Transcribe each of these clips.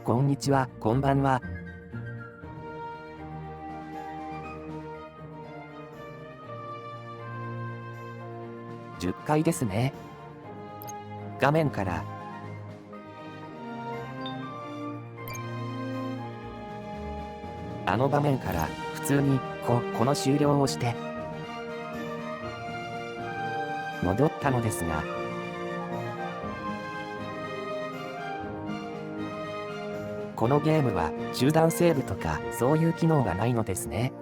こんにちは、こんばんは。10階ですね。画面からあの場面から普通にこの終了をして戻ったのですが、このゲームは中断セーブとかそういう機能がないのですね。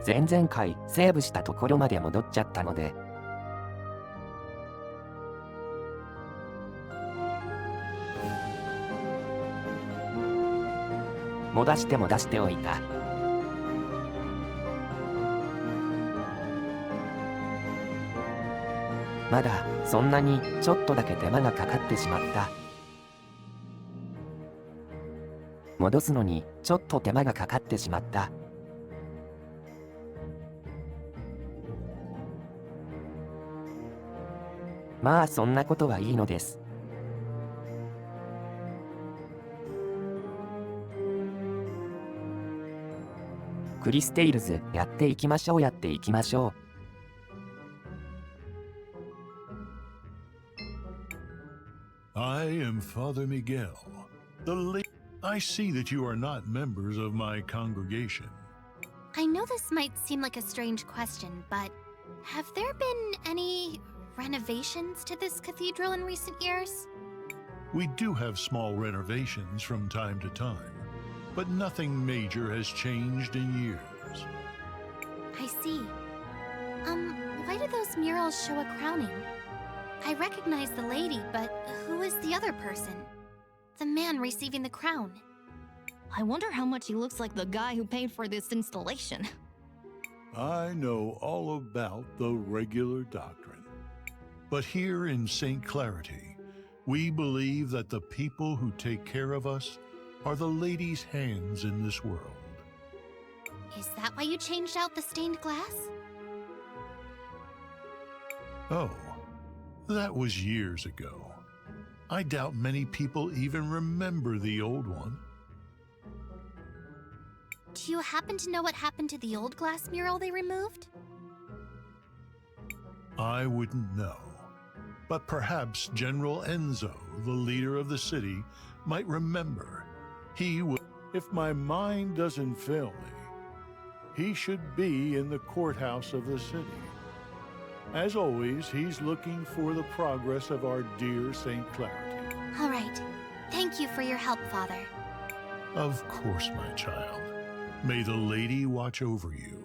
前々回セーブしたところまで戻っちゃったので、戻しておいた。まだそんなにちょっとだけ手間がかかってしまった。戻すのにちょっと手間がかかってしまった。まあそんなことはいいのです。クリステイルズやっていきましょう。I am Father Miguel. I see that you are not members of my congregation. I know this might seem like a strange question, but have there been any renovations to this cathedral in recent years? We do have small renovations from time to time, but nothing major has changed in years. I see. Why do those murals show a crowning? I recognize the lady, but who is the other person? The man receiving the crown. I wonder how much he looks like the guy who paid for this installation. I know all about the regular doctrine. But here in St. Clarity, we believe that the people who take care of us are the lady's hands in this world. Is that why you changed out the stained glass? Oh, that was years ago. I doubt many people even remember the old one. Do you happen to know what happened to the old glass mural they removed? I wouldn't know. But perhaps General Enzo, the leader of the city, might remember. He would, if my mind doesn't fail me, he should be in the courthouse of the city. As always, he's looking for the progress of our dear St. Clarity. All right. Thank you for your help, Father. Of course, my child. May the lady watch over you.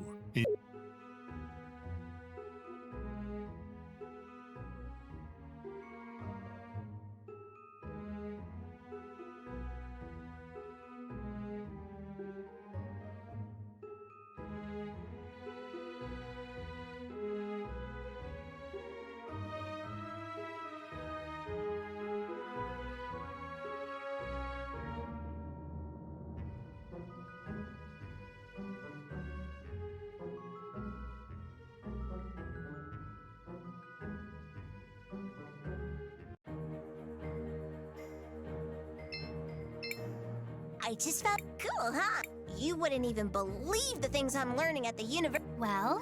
I just felt cool, huh? You wouldn't even believe the things I'm learning at the university. Well?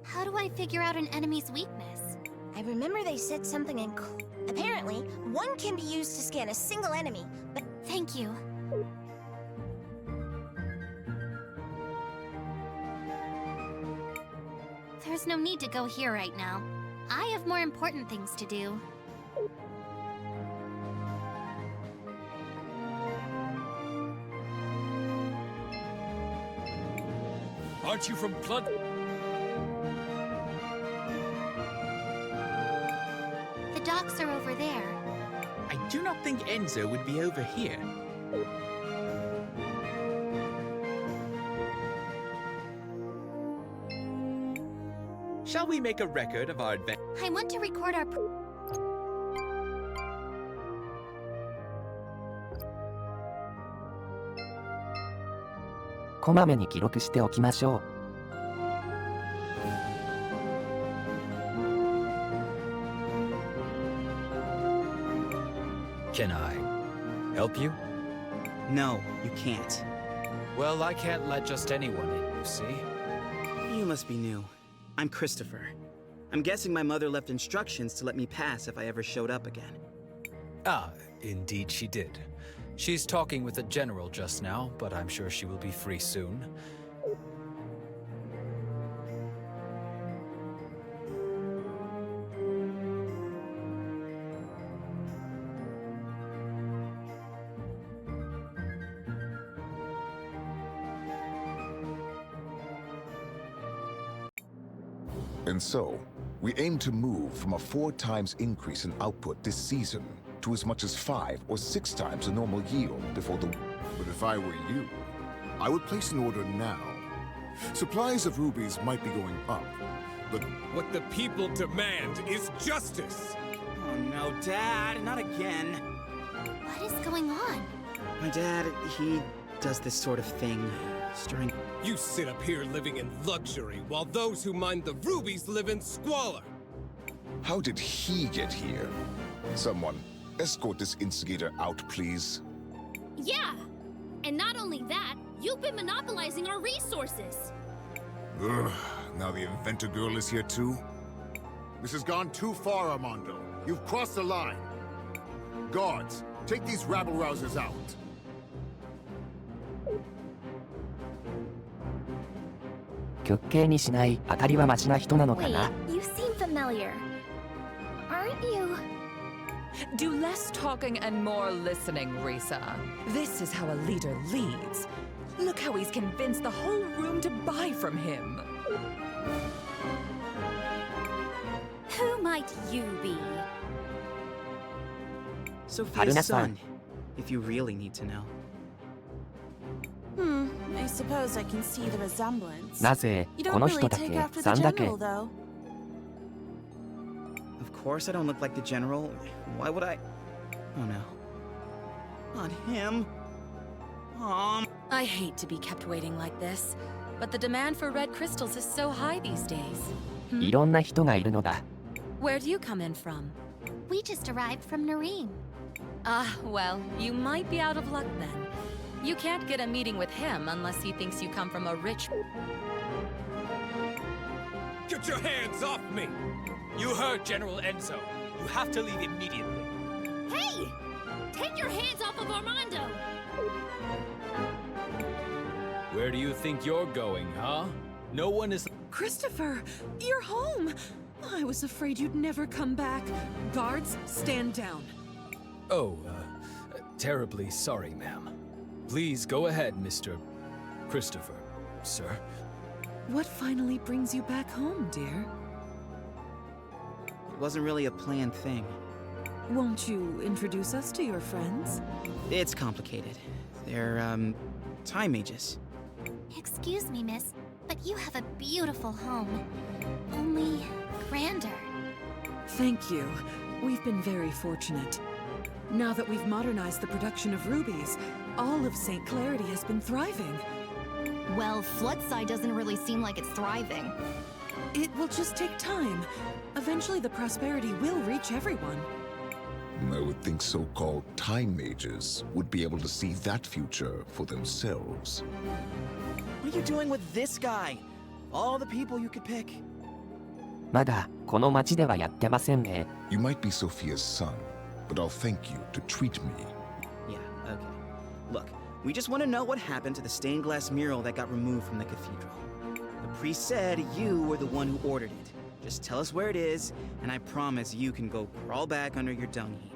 How do I figure out an enemy's weakness? I remember they said something in... Apparently, one can be used to scan a single enemy, but... Thank you. There's no need to go here right now. I have more important things to do. Aren't you from Blood? The docks are over there. I do not think Enzo would be over here. Shall we make a record of our adventure? I want to record our...こまめに記録しておきましょう。Can I help you? No, you can't. Well, I can't let just anyone in, you see? You must be new. I'm Christopher. I'm guessing my mother left instructions to let me pass if I ever showed up again. Ah, indeed she did. She's talking with the general just now, but I'm sure she will be free soon. And so, we aim to move from a 4 times increase in output this season to as much as 5 or 6 times the normal yield before the... But if I were you, I would place an order now. Supplies of rubies might be going up, but... What the people demand is justice! Oh no, Dad, not again. What is going on? My dad, he does this sort of thing, stirring... You sit up here living in luxury, while those who mine the rubies live in squalor! How did he get here? Someone, escort this instigator out, please. Yeah! And not only that, you've been monopolizing our resources! Ugh, now the inventor girl is here too? This has gone too far, Armando. You've crossed the line. Guards, take these rabble-rousers out. Wait, you seem familiar. Aren't you? Do less talking and more listening, Risa. This is how a leader leads. Look how he's convinced the whole room to buy from him. Who might you be? Sophia's son, if you really need to know. I suppose I can see the resemblance. なぜこの人だけ3だけ Of course I don't look like the general. Why would I? Oh no. Not him. I hate to be kept waiting like this, but the demand for red crystals is so high these days. いろんな人がいるのだ Where do you come in from? We just arrived from Nareem. Ah, well, you might be out of luck then. You can't get a meeting with him unless he thinks you come from a rich... Get your hands off me! You heard General Enzo. You have to leave immediately. Hey! Take your hands off of Armando! Where do you think you're going, huh? No one is... Christopher, you're home! I was afraid you'd never come back. Guards, stand down. Oh, terribly sorry, ma'am. Please go ahead, Mr. Christopher, sir. What finally brings you back home, dear? It wasn't really a planned thing. Won't you introduce us to your friends? It's complicated. They're, time mages. Excuse me, miss, but you have a beautiful home. Only grander. Thank you. We've been very fortunate. Now that we've modernized the production of rubies, all of St. Clarity has been thriving. Well, Floodside doesn't really seem like it's thriving. It will just take time. Eventually the prosperity will reach everyone. I would think so-called time mages would be able to see that future for themselves. What are you doing with this guy? All the people you could pick. まだこの町ではやってませんね You might be Sophia's son, but I'll thank you to treat me. Yeah, okay. Look, we just want to know what happened to the stained glass mural that got removed from the cathedral. The priest said you were the one who ordered it. Just tell us where it is, and I promise you can go crawl back under your dung heap.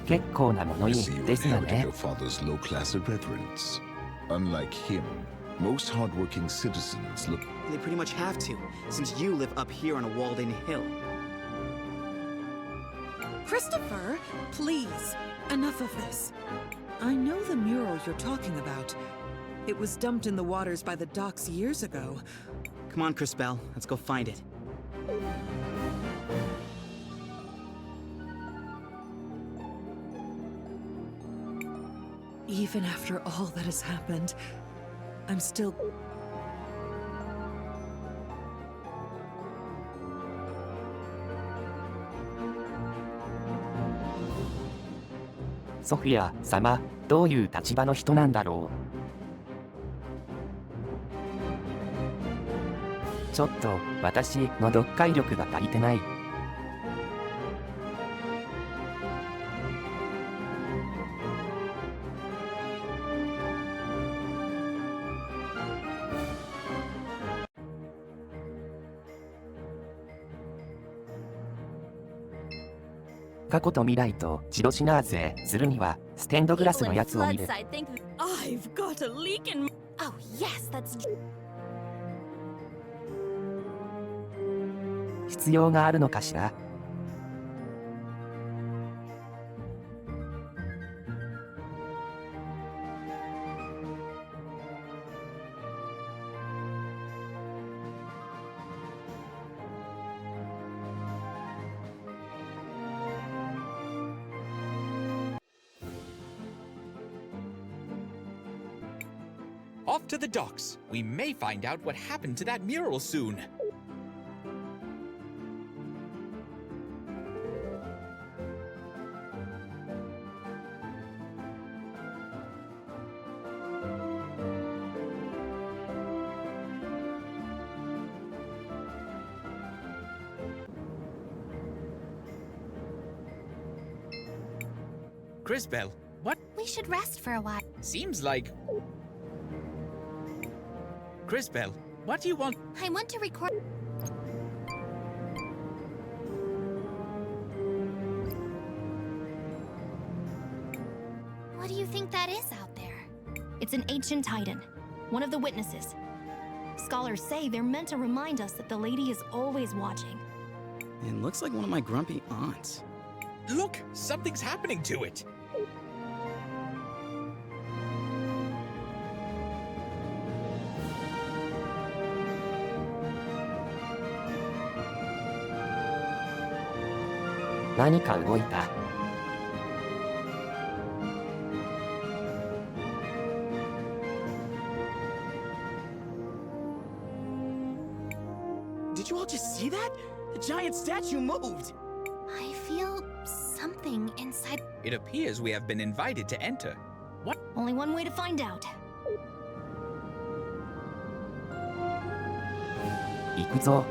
結構な物 I 言 see い you ですが inherited ね your father's low-class irreverence. Unlike him, most hardworking citizens look... They pretty much have to, since you live up here on a walled-in hill. Christopher, please, enough of this. I know the mural you're talking about. It was dumped in the waters by the docks years ago. Come on, Crispell, let's go find it. Even after all that has happened, I'm still... ソフィア様、どういう立場の人なんだろう。ちょっと私の読解力が足りてない。過去と未来とジロシナーゼするにはステンドグラスのやつを見る。 I think I've got a leak in. Oh, yes, that's. 必要があるのかしら。Off to the docks. We may find out what happened to that mural soon. Crisbell, what? We should rest for a while. Seems like... Crisbell, what do you want? I want to record. What do you think that is out there? It's an ancient titan, one of the witnesses. Scholars say they're meant to remind us that the lady is always watching. It looks like one of my grumpy aunts. Look, something's happening to it. Nani 何か動いた。Did you all just see that? The giant statue moved! I feel something inside. It appears we have been invited to enter. What? Only one way to find out. 行くぞ。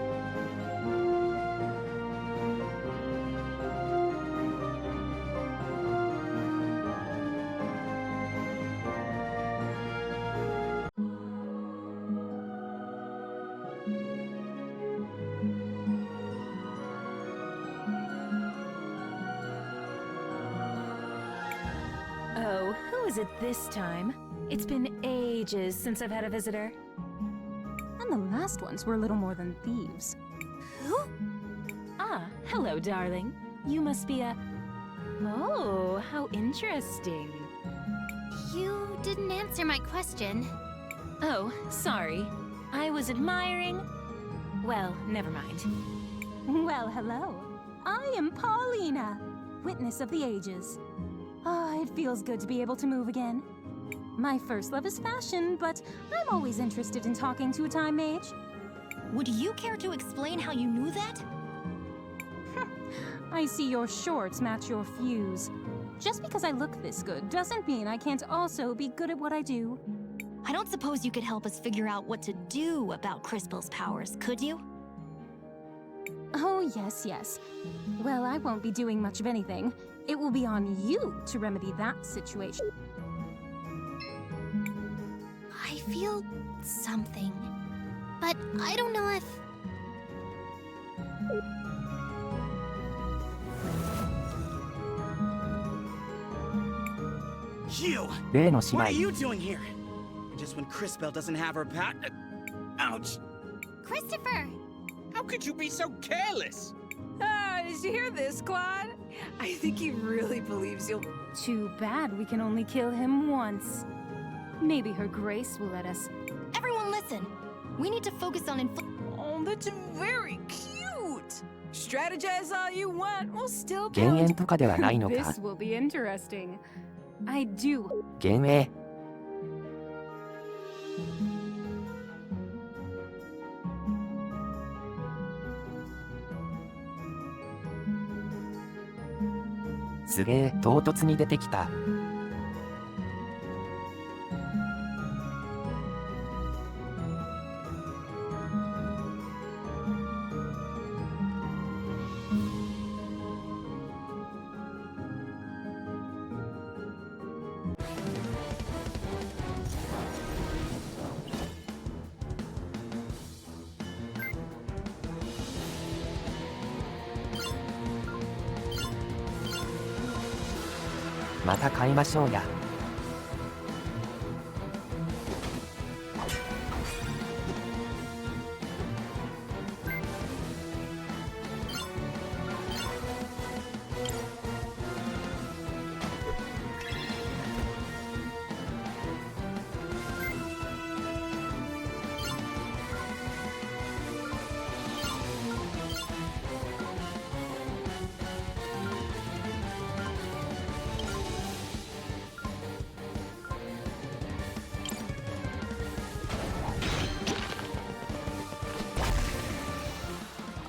Oh, who is it this time? It's been ages since I've had a visitor. And the last ones were little more than thieves. Who? Ah, hello, darling. You must be a... Oh, how interesting. You didn't answer my question. Oh, sorry. I was admiring... Well, never mind. Well, hello. I am Paulina, witness of the ages. Ah, it feels good to be able to move again. My first love is fashion, but I'm always interested in talking to a time mage. Would you care to explain how you knew that? I see your shorts match your fuse. Just because I look this good doesn't mean I can't also be good at what I do. I don't suppose you could help us figure out what to do about Crispell's powers, could you? Oh, yes, yes. Well, I won't be doing much of anything. It will be on you to remedy that situation. I feel something, but I don't know if... You! 例の姉 What are 妹。 you doing here? Just when Crisbell doesn't have her pat... Ouch! Christopher! How could you be so careless? Did you hear this, Claude? I think he really believes you'll... Too bad we can only kill him once. Maybe her grace will let us... Everyone listen! We need to focus on Oh, that's very cute! Strategize all you want, we'll still 減塩とかではないのか。 This will be interesting. I do. 減塩。すげえ唐突に出てきた。また買いましょうや。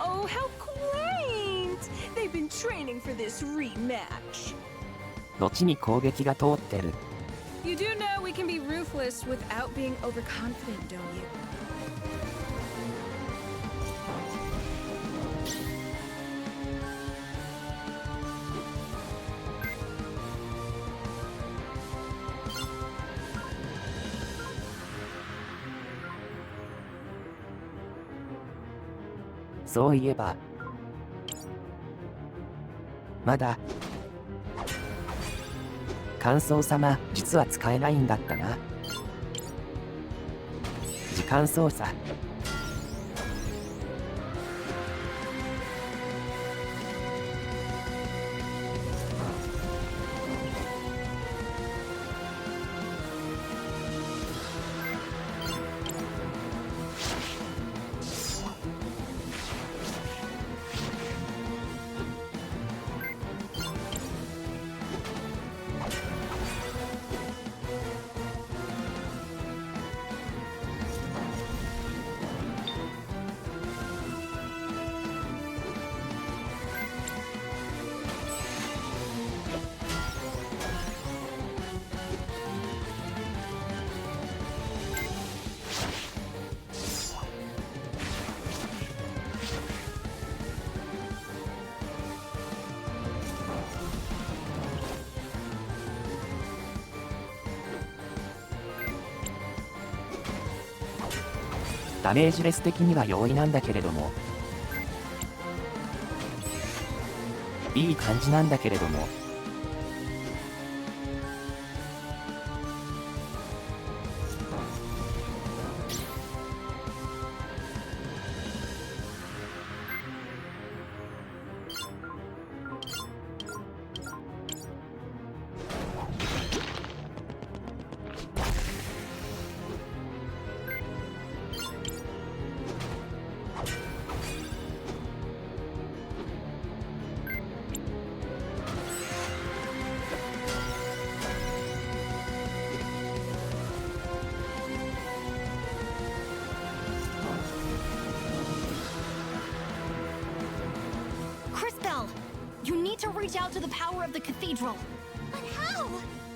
Oh, how quaint! They've been training for this rematch. 後に攻撃が通ってる。You do know we can be ruthless without being overconfident, don't you?「そういえばまだ感想様実は使えないんだったな。時間操作。ダメージレス的には容易なんだけれども、いい感じなんだけれども、You need to reach out to the power of the cathedral. But how?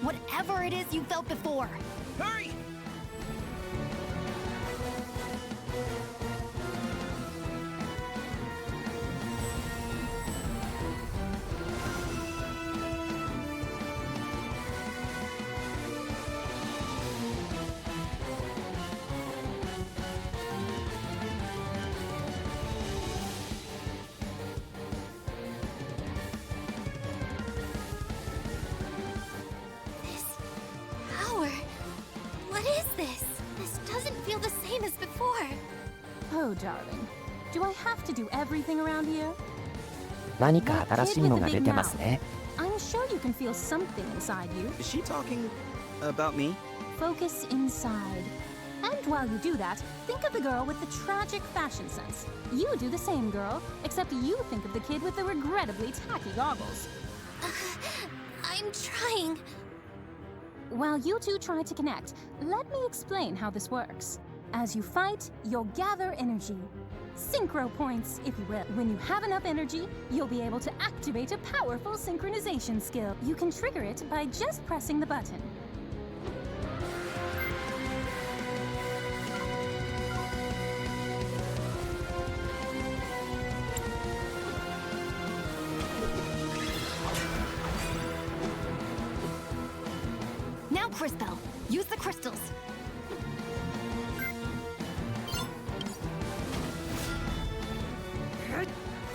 Whatever it is you felt before. Hurry! What is this? This doesn't feel the same as before. Oh, darling. Do I have to do everything around here? 何か新しいのが出てますね。I'm sure you can feel something inside you. Is she talking about me? Focus inside. And while you do that, think of the girl with the tragic fashion sense. You do the same, girl, except you think of the kid with the regrettably tacky goggles. I'm trying. While you two try to connect, let me explain how this works. As you fight, you'll gather energy. Synchro points, if you will. When you have enough energy, you'll be able to activate activate a powerful synchronization skill. You can trigger it by just pressing the button. Now, Crisbell, use the crystals.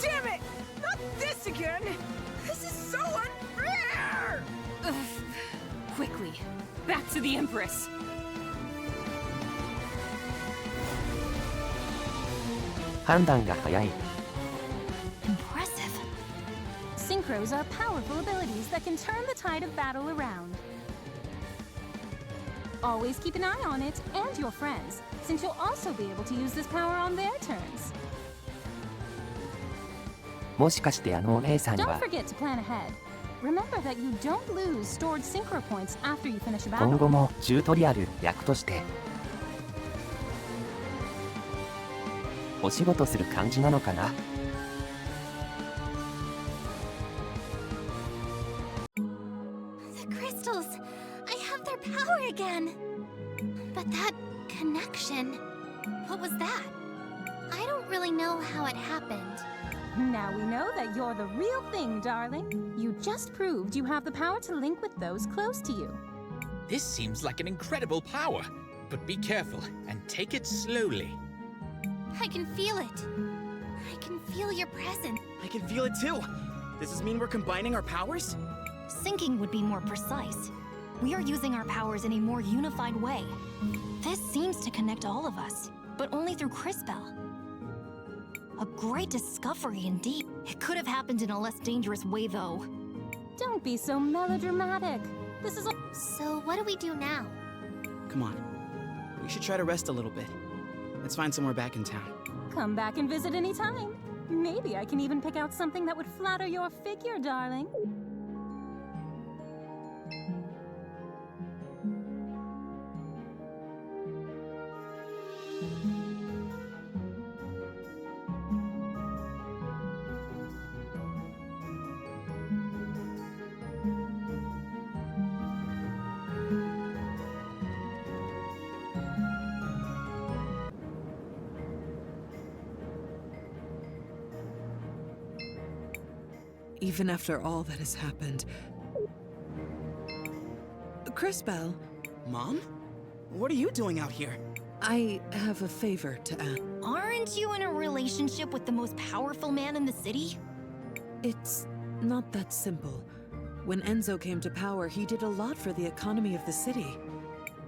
Damn it! Not this again! This is so unfair! Ugh. Quickly, back to the Empress. Impressive. Synchros are powerful abilities that can turn the tide of battle around. Always keep an eye on it and your friends, since you'll also be able to use this power on their turns. もしかしてお姉さん Don't は forget to plan ahead. Remember that you don't lose stored synchro points after you finish a 今 battle. 後もチュートリアル役としてお仕事する感じなのかな。 The crystals! I have their power again! But that connection... What was that? I don't really know how it happened. Now we know that you're the real thing, darling. You just proved you have the power to link with those close to you. This seems like an incredible power, but be careful and take it slowly. I can feel it. I can feel your presence. I can feel it too. Does this mean we're combining our powers? Syncing would be more precise. We are using our powers in a more unified way. This seems to connect all of us, but only through Crisbell. A great discovery indeed. It could have happened in a less dangerous way, though. Don't be so melodramatic. This is So what do we do now? Come on. We should try to rest a little bit. Let's find somewhere back in town. Come back and visit anytime. Maybe I can even pick out something that would flatter your figure, darling. Even after all that has happened. Crisbell. Mom? What are you doing out here? I have a favor to ask. Aren't you in a relationship with the most powerful man in the city? It's not that simple. When Enzo came to power, he did a lot for the economy of the city.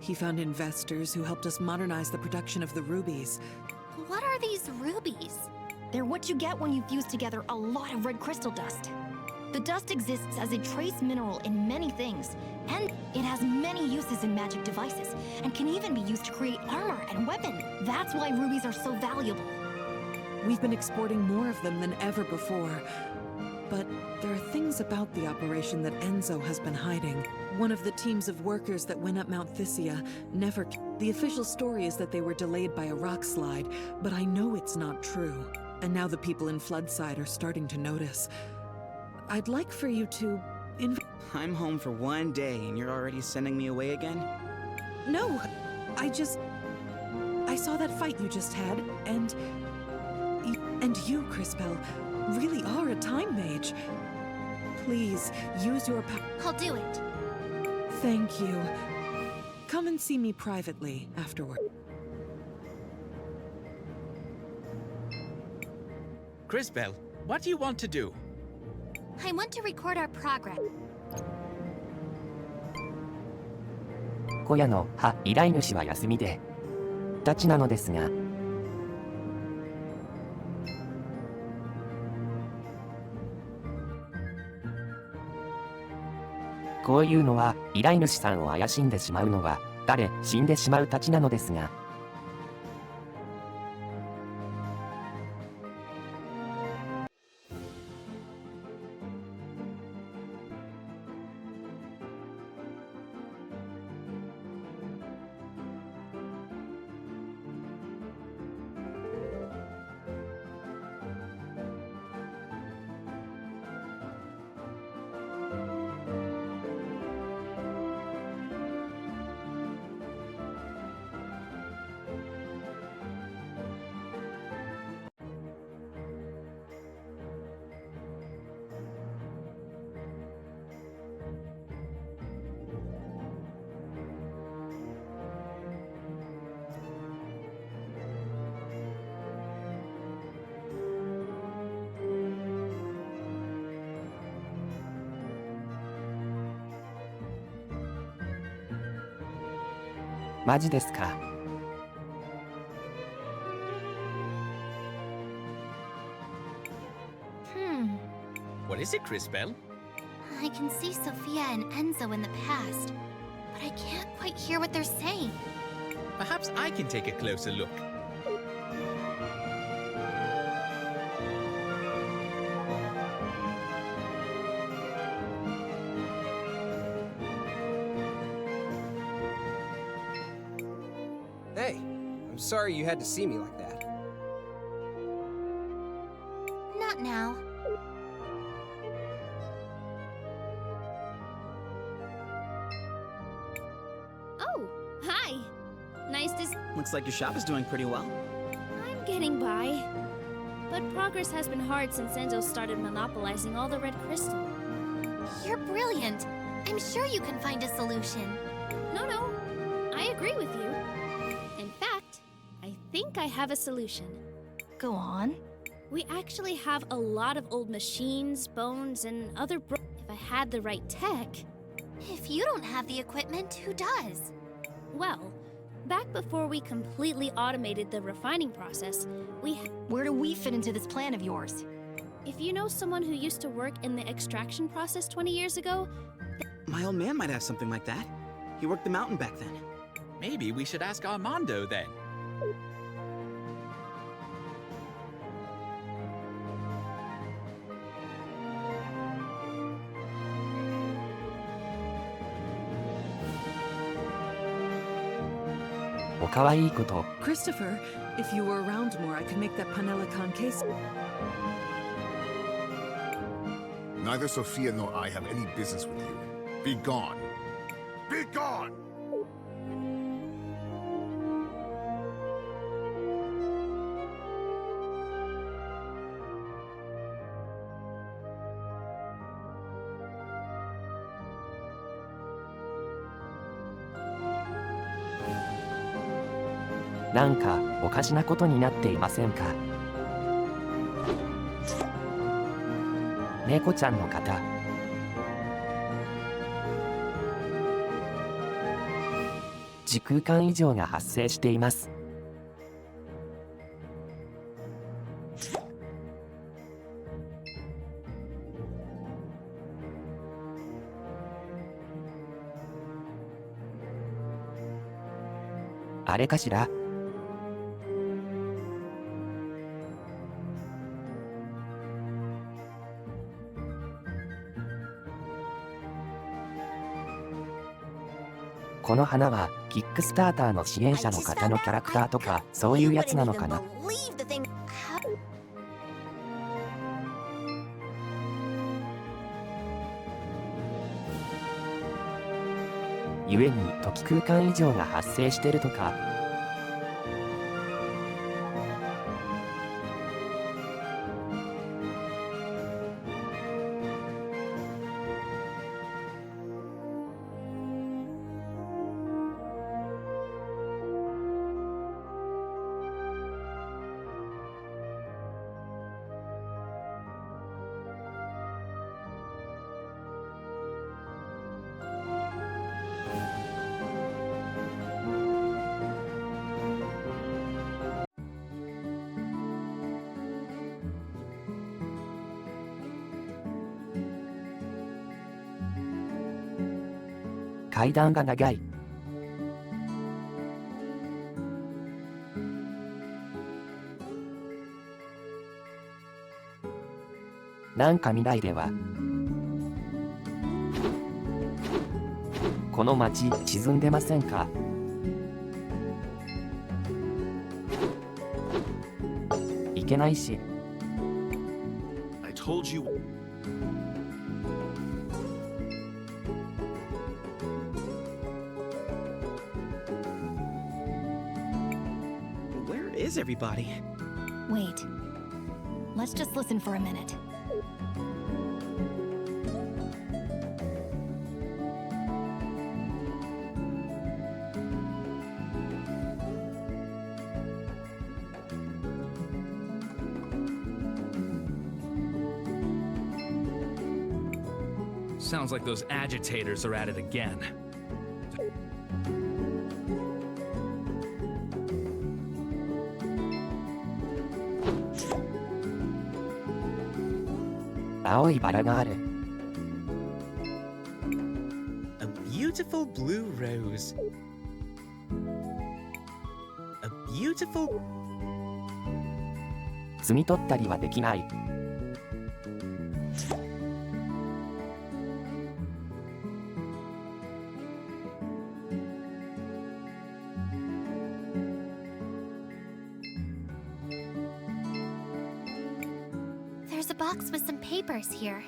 He found investors who helped us modernize the production of the rubies. What are these rubies? They're what you get when you fuse together a lot of red crystal dust. The dust exists as a trace mineral in many things, and it has many uses in magic devices, and can even be used to create armor and weapons. That's why rubies are so valuable. We've been exporting more of them than ever before. But there are things about the operation that Enzo has been hiding. One of the teams of workers that went up Mount Thysia never... The official story is that they were delayed by a rock slide, but I know it's not true. And now the people in Floodside are starting to notice. I'd like for you to... I'm home for one day and you're already sending me away again? No, I saw that fight you just had, and you, Crisbell, really are a time mage. Please, use your power. I'll do it. Thank you. Come and see me privately afterward. Crisbell, what do you want to do? I want to record our progress. 小屋の依頼主は休みでたちなのですが、こういうのは依頼主さんを怪しんでしまうのは死んでしまうたちなのですが、マジですか。What is it, Crisbell? I can see Sophia and Enzo in the past, but I can't quite hear what they're saying. Perhaps I can take a closer look. Hey, I'm sorry you had to see me like that. Not now. Oh, hi. Nice to Looks like your shop is doing pretty well. I'm getting by. But progress has been hard since Enzo started monopolizing all the red crystal. You're brilliant. I'm sure you can find a solution. No, I agree with you. In fact, I think I have a solution. Go on. We actually have a lot of old machines, bones, and other if I had the right tech. If you don't have the equipment, who does? Well, back before we completely automated the refining process, Where do we fit into this plan of yours? If you know someone who used to work in the extraction process 20 years ago... My old man might have something like that. He worked the mountain back then. Maybe we should ask Armando then. Christopher, if you were around more, I could make that panela con queso. Neither Sophia nor I have any business with you. Be gone. Be gone!なんかおかしなことになっていませんか。猫ちゃんの方。時空間異常が発生しています。あれかしら。この花はキックスターターの支援者の方のキャラクターとかそういうやつなのかな。故に時空間異常が発生してるとか。階段が長い。なんか未来ではこの街沈んでませんか。いけないし。I told you. Is everybody? Wait. Let's just listen for a minute. Sounds like those agitators are at it again. 青いバラがある。A beautiful blue rose. A beautiful... 摘み取ったりはできない。There's a box with some papers here.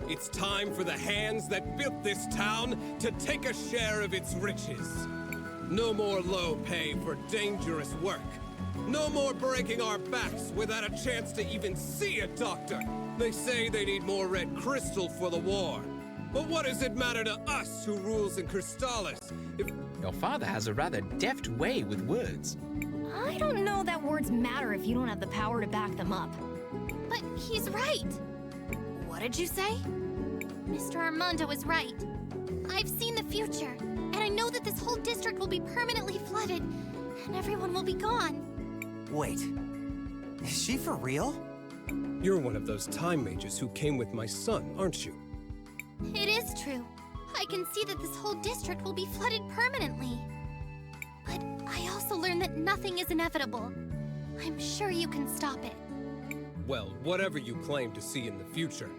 It's time for the hands that built this town to take a share of its riches. No more low pay for dangerous work. No more breaking our backs without a chance to even see a doctor. They say they need more red crystal for the war. But what does it matter to us who rules in Crystallis if... Your father has a rather deft way with words. I don't know that words matter if you don't have the power to back them up. But he's right. What did you say? Mr. Armando is right. I've seen the future, and I know that this whole district will be permanently flooded, and everyone will be gone. Wait, is she for real? You're one of those time mages who came with my son, aren't you? It is true. I can see that this whole district will be flooded permanently. But I also learned that nothing is inevitable. I'm sure you can stop it. Well, whatever you claim to see in the future.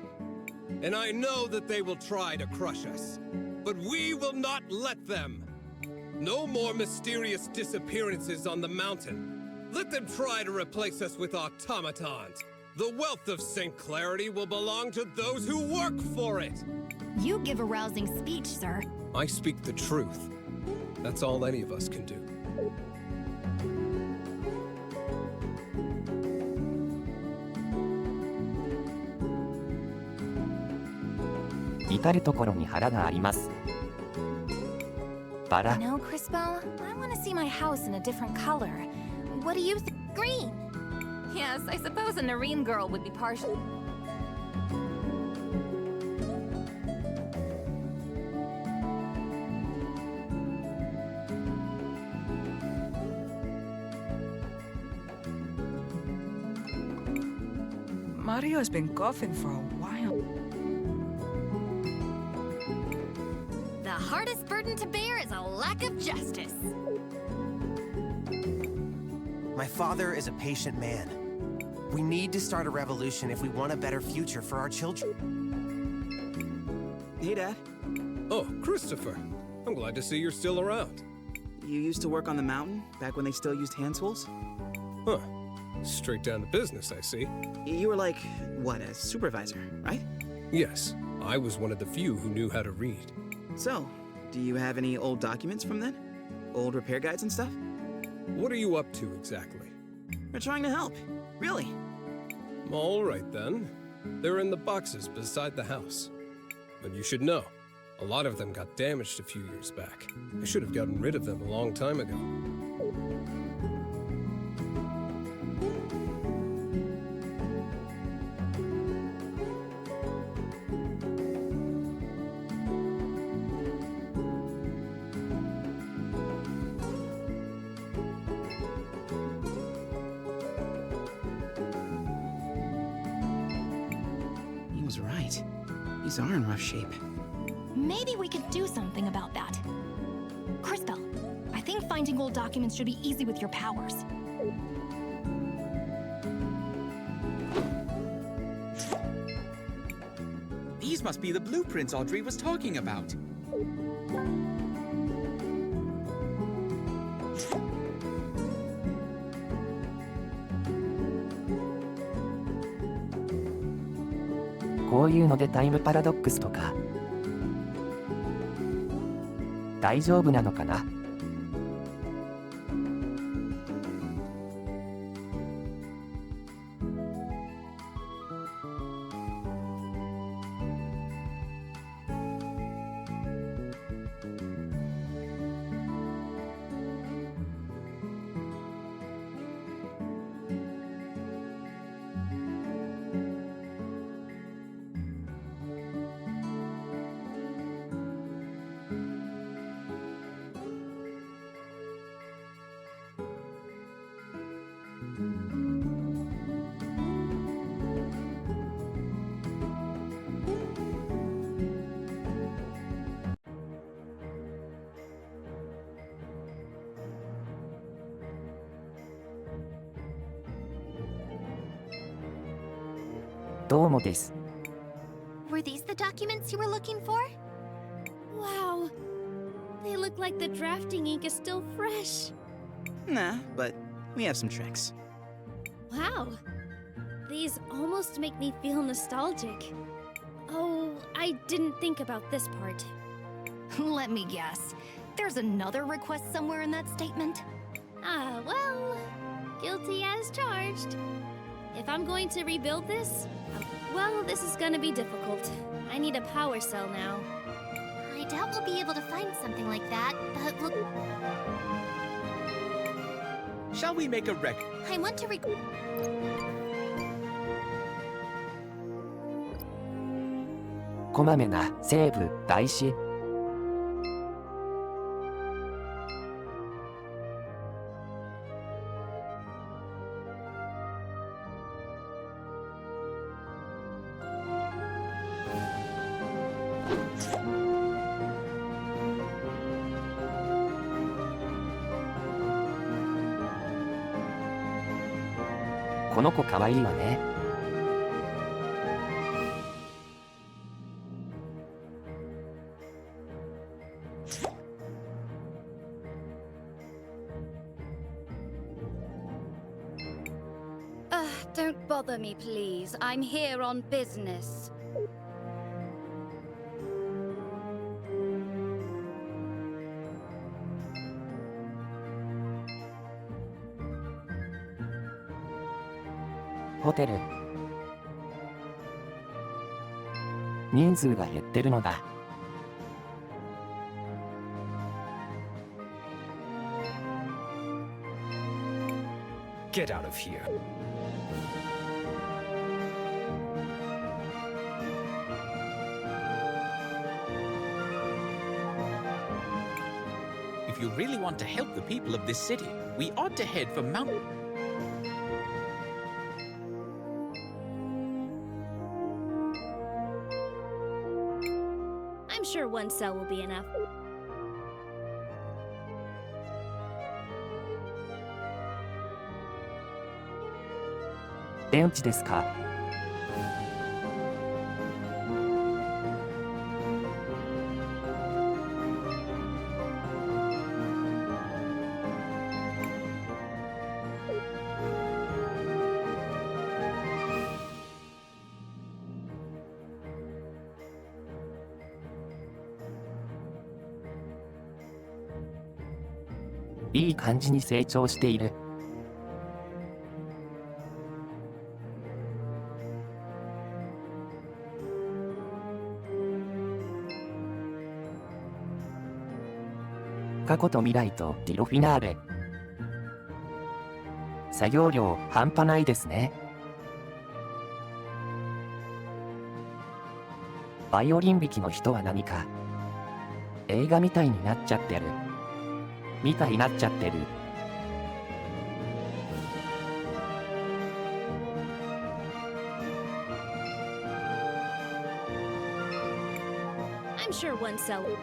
And I know that they will try to crush us. But we will not let them. No more mysterious disappearances on the mountain. Let them try to replace us with automatons. The wealth of St. Clarity will belong to those who work for it. You give a rousing speech, sir. I speak the truth. That's all any of us can do. You know, Crisbell, I want to see my house in a different color. What do you think? Green! Yes, I suppose a Nareen girl would be partial. Mario has been coughing for a while. The hardest burden to bear is a lack of justice. My father is a patient man. We need to start a revolution if we want a better future for our children. Hey, Dad. Oh, Christopher. I'm glad to see you're still around. You used to work on the mountain, back when they still used hand tools? Huh. Straight down to business, I see. You were like, what, a supervisor, right? Yes. I was one of the few who knew how to read. So, do you have any old documents from then? Old repair guides and stuff? What are you up to, exactly? We're trying to help. Really. All right, then. They're in the boxes beside the house. But you should know, a lot of them got damaged a few years back. I should have gotten rid of them a long time ago. He was right. These are in rough shape. Maybe we could do something about that. Crisbell, I think finding old documents should be easy with your powers. These must be the blueprints Audrey was talking about.タイムパラドックスとか大丈夫なのかな。どうもです。Were these the documents you were looking for? Wow. They look like the drafting ink is still fresh. Nah, but we have some tricks. Wow. These almost make me feel nostalgic. Oh, I didn't think about this part. Let me guess. There's another request somewhere in that statement? Ah, well, guilty as charged. If I'm going to rebuild this, well, this is gonna be difficult. I need a power cell now. I doubt we'll be able to find something like that, but look. Shall we make a wreck? I want toこまめなセーブ開始。この子かわいいわね。Don't bother me, please. I'm here on business.ホテル。人数が減ってるのだ。Get out of here. If you really want to help the people of this city, we ought to head for Mount... I'm sure one cell will be enough.電池ですか？いい感じに成長している。過去と未来とディロフィナーレ。作業量半端ないですね。バイオリン弾きの人は何か映画みたいになっちゃってる。みたいになっちゃってる。I'm sure one cell will...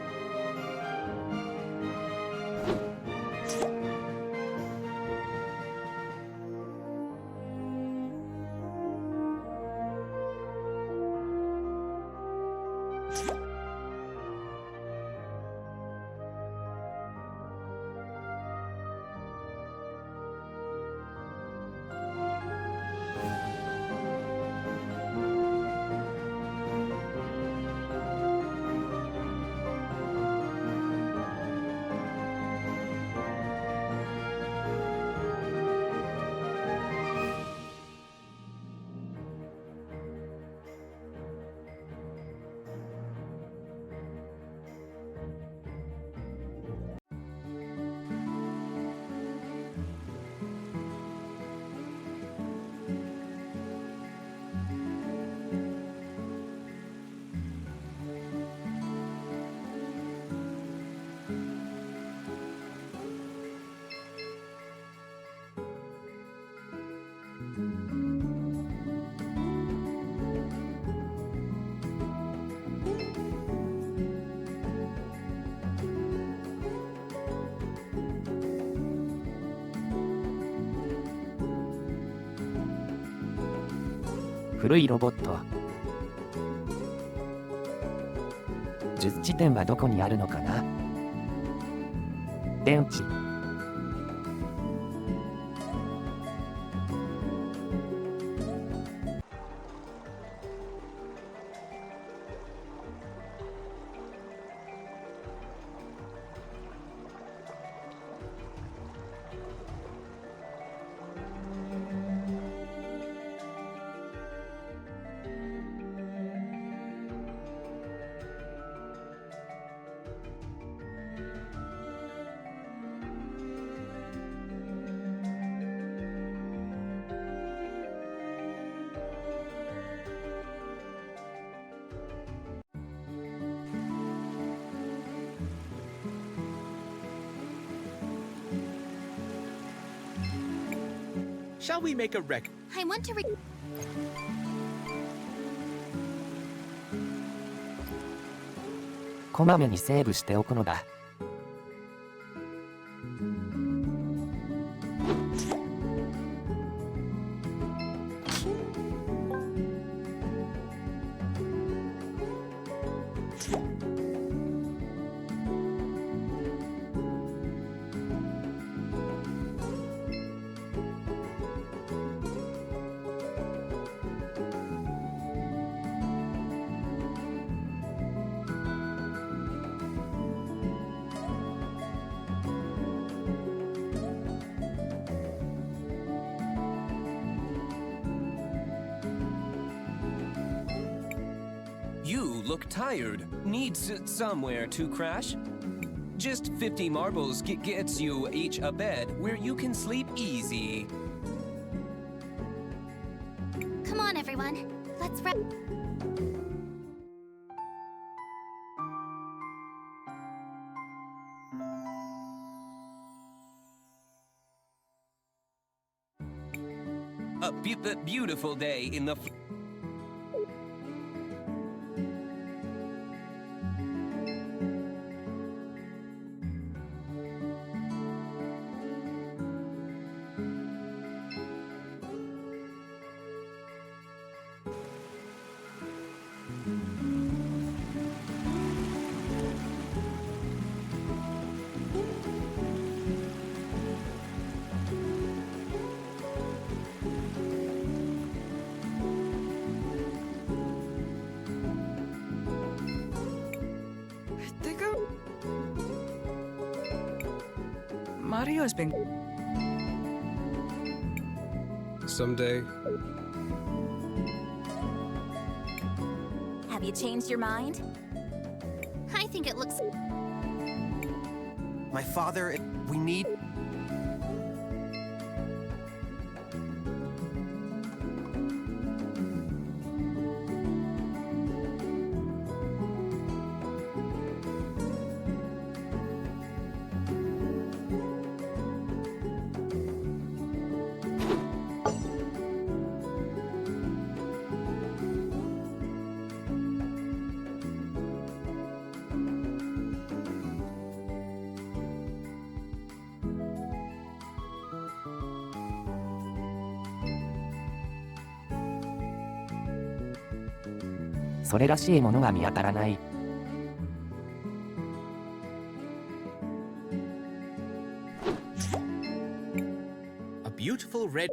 古いロボット。術地点はどこにあるのかな。電池。Shall we make a wreck? I want to re- こまめにセーブしておくのだ。You look tired. Needs somewhere to crash? Just 50 marbles gets you each a bed where you can sleep easy. Come on, everyone. Let's wrap. A beautiful day in the... Mario's been... Someday. Have you changed your mind? I think it looks... My father, we need...「それらしいものは見当たらない」A beautiful red...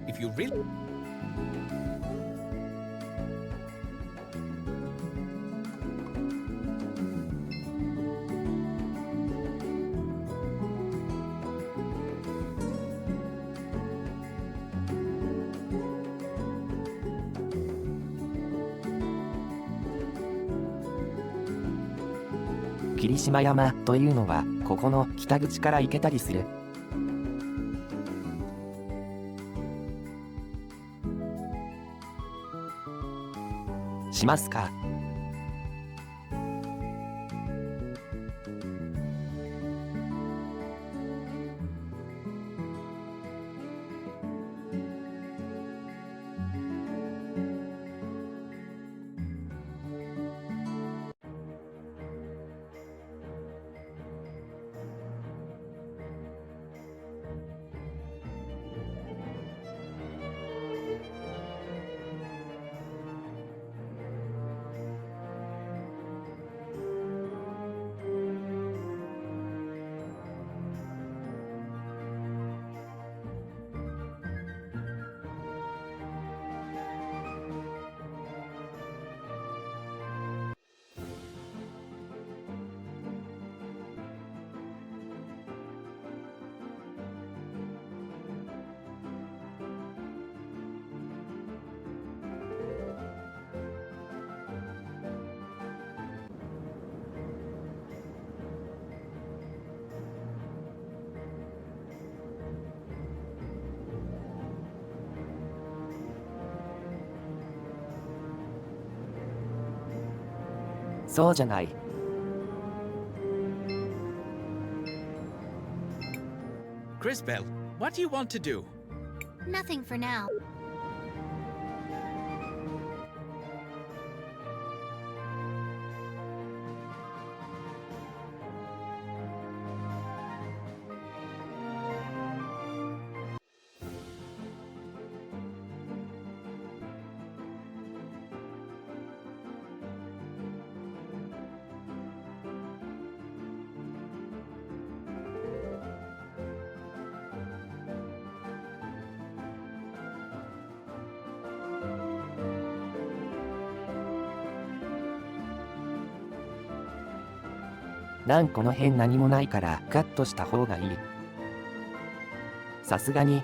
If you really... 霧島山というのはここの北口から行けたりする。しますか？そうじゃない。Crisbell, what do you want to do? Nothing for now.なんこの辺何もないからカットした方がいい。さすがに。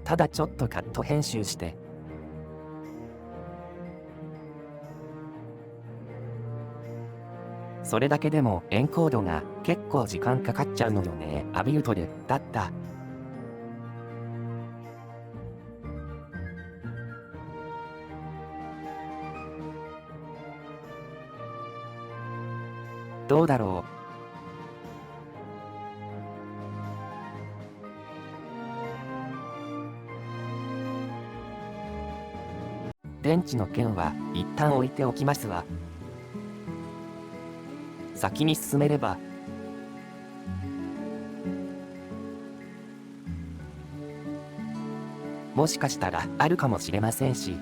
ただちょっとカット編集して。それだけでもエンコードが結構時間かかっちゃうのよね。アビュートルだった。どうだろう。電池の件は一旦置いておきますわ。先に進めれば。もしかしたらあるかもしれませんし。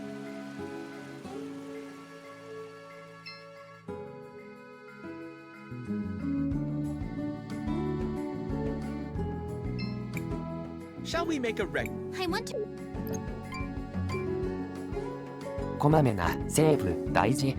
Shall we make a wreck? I want to. こまめなセーブ大事。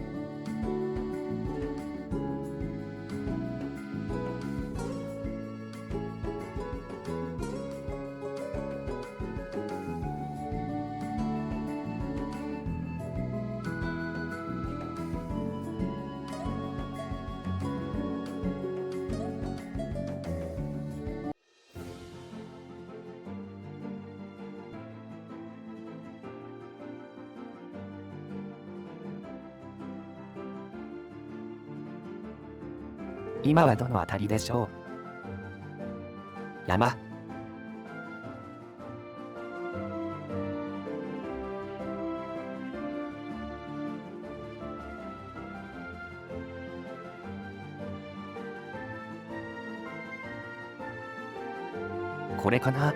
今はどのあたりでしょう？山。これかな？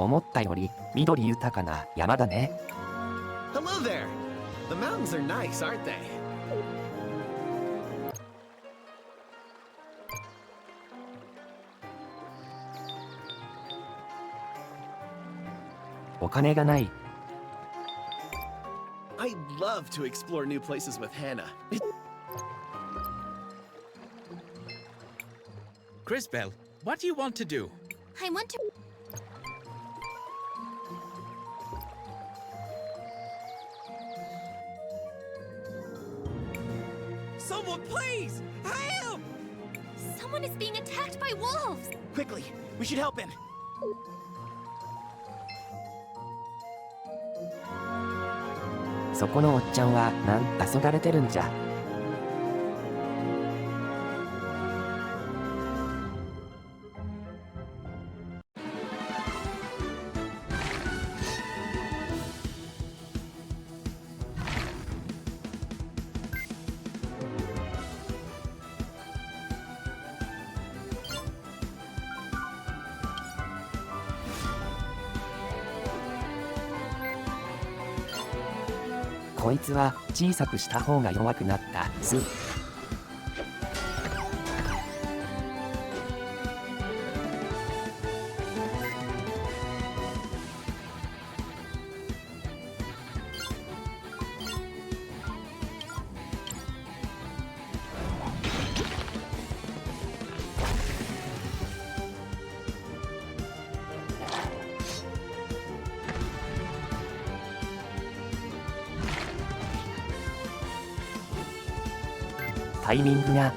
思ったより緑豊かな山だね。 Hello there. The mountains are nice, aren't they? お金がない。 I love to explore new places with Hannah. Crisbell, what do you want to do? I want to... Someone, please! Help! Someone is being attacked by wolves! Quickly, we should help him. そこのおっちゃんはなん黄昏れてるんじゃ。こいつは小さくした方が弱くなったす。タイミングが。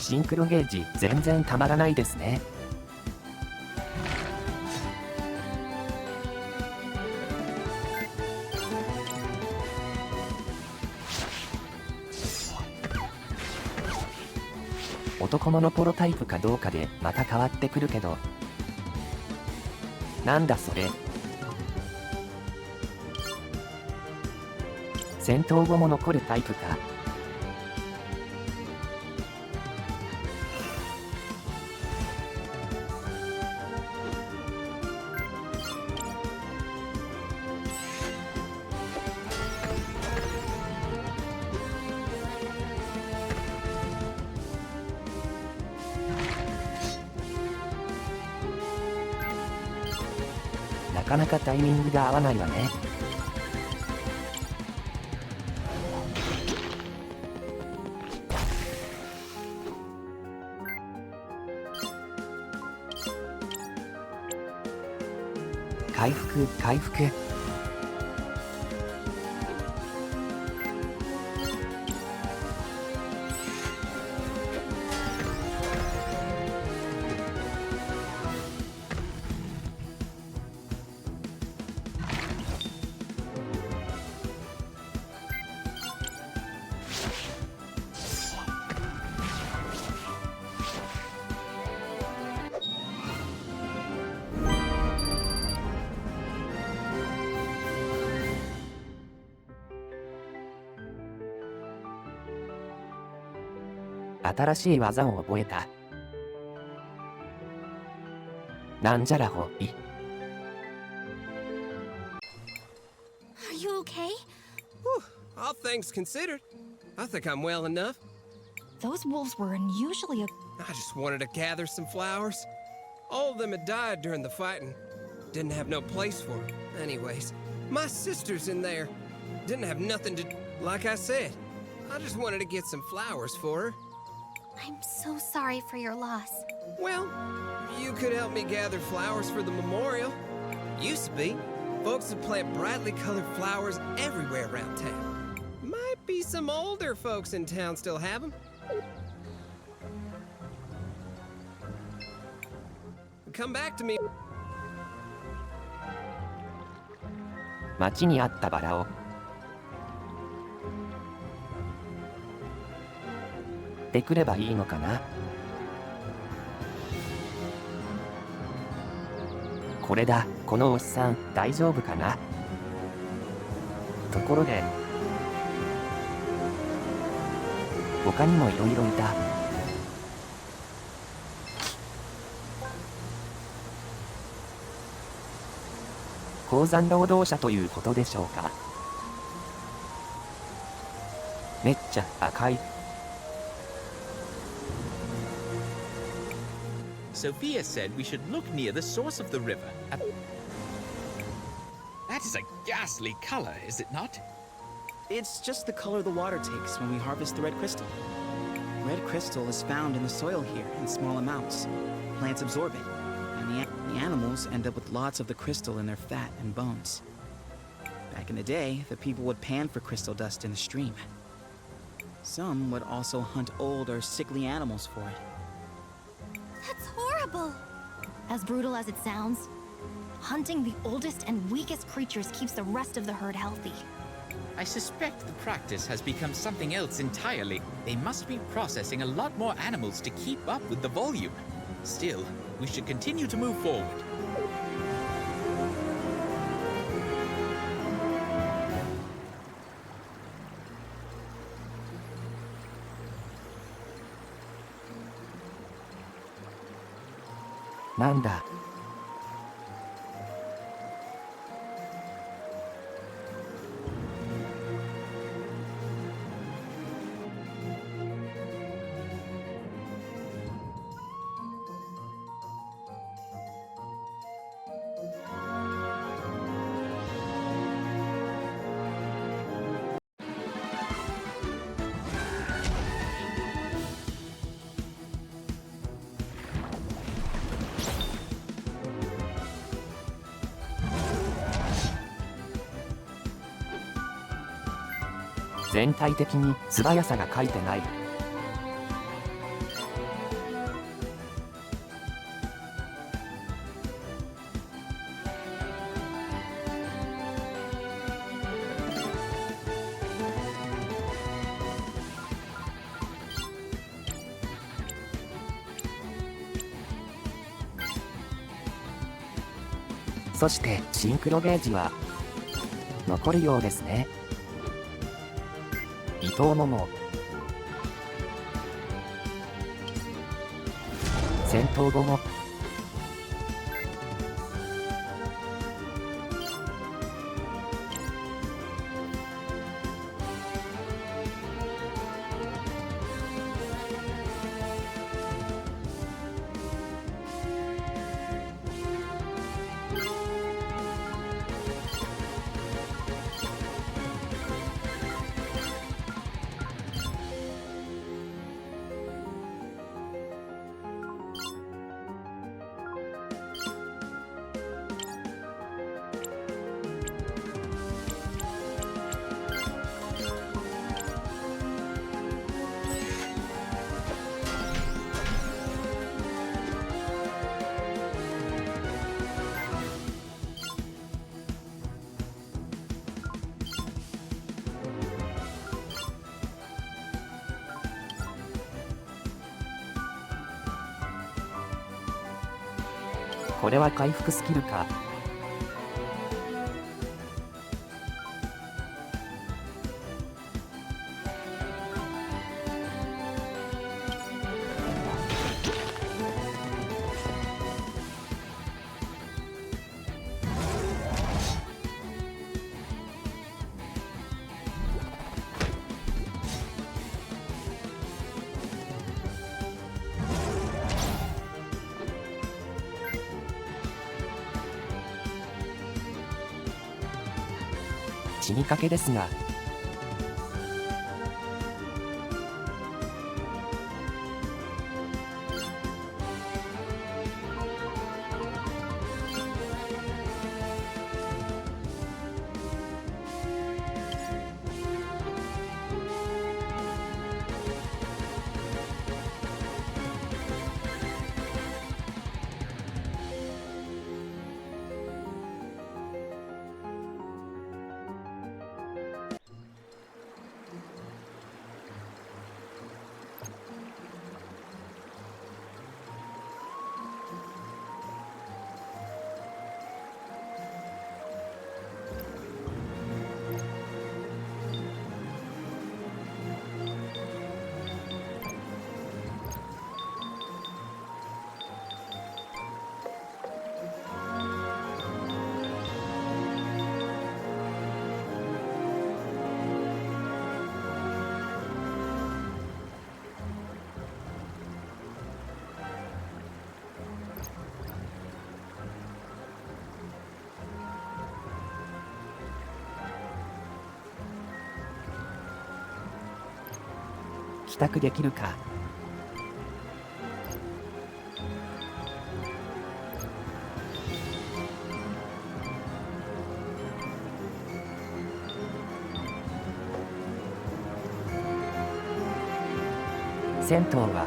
シンクロゲージ全然たまらないですね。男物ポロタイプかどうかでまた変わってくるけど。なんだそれ。戦闘後も残るタイプか。なかなかタイミングが合わないわね。回復回復。新しい技を覚えた。なんじゃらほい。Are you okay? Whew, all things considered, I think I'm well enough. Those wolves were unusually I just wanted to gather some flowers. All of them had died during the fighting. Didn't have no place for them. Anyways, my sister's in there. Didn't have nothing to... Like I said, I just wanted to get some flowers for her. I'm so sorry for your loss. Well, you could help me gather flowers for the memorial. Used to be. Folks would plant brightly colored flowers everywhere around town. Might be some older folks in town still have them. Come back to me. 街にあったバラをでくればいいのかな。これだ、このおっさん大丈夫かな。ところで他にもいろいろいた。鉱山労働者ということでしょうか。めっちゃ赤い。Sophia said we should look near the source of the river. That is a ghastly color, is it not? It's just the color the water takes when we harvest the red crystal. Red crystal is found in the soil here in small amounts. Plants absorb it, and the animals end up with lots of the crystal in their fat and bones. Back in the day, the people would pan for crystal dust in the stream. Some would also hunt old or sickly animals for it. That's horrible! As brutal as it sounds, hunting the oldest and weakest creatures keeps the rest of the herd healthy. I suspect the practice has become something else entirely. They must be processing a lot more animals to keep up with the volume. Still, we should continue to move forward. Nanda. 全体的に素早さが書いてない。そしてシンクロゲージは残るようですね。伊藤桃戦闘後もこれは回復スキルか。死にかけですが。帰宅できるか。銭湯は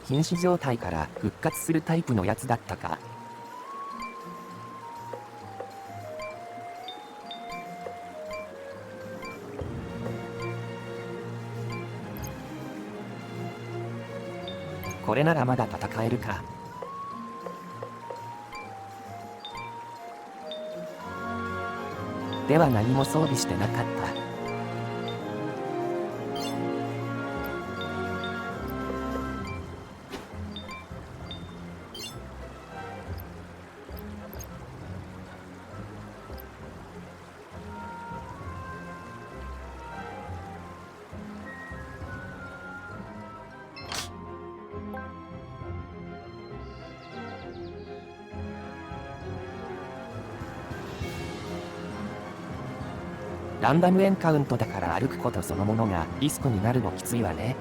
瀕死状態から復活するタイプのやつだったか。これならまだ戦えるか。では何も装備してなかった。ランダムエンカウントだから歩くことそのものがリスクになるのきついわね。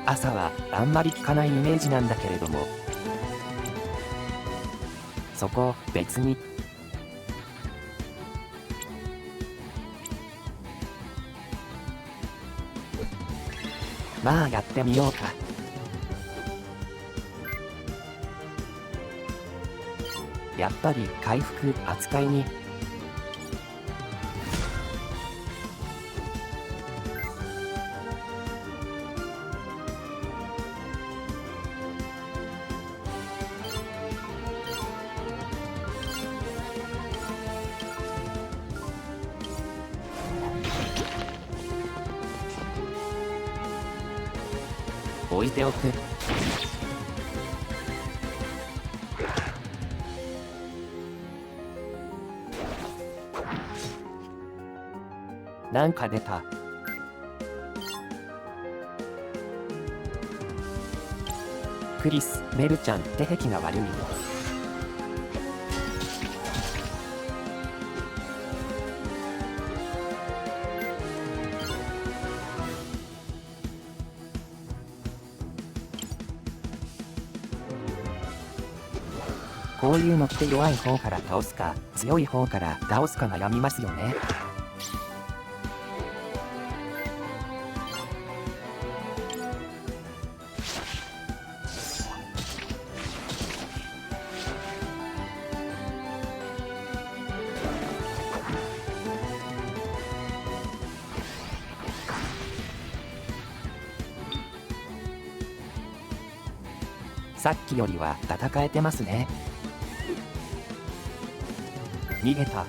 朝はあんまり聞かないイメージなんだけれども、そこ別に。まあやってみようか。やっぱり回復扱いに。置いておく。なんか出た。クリス、メルちゃん、手壁が悪い。こういうのって弱い方から倒すか、強い方から倒すか悩みますよね。さっきよりは戦えてますね。逃げた。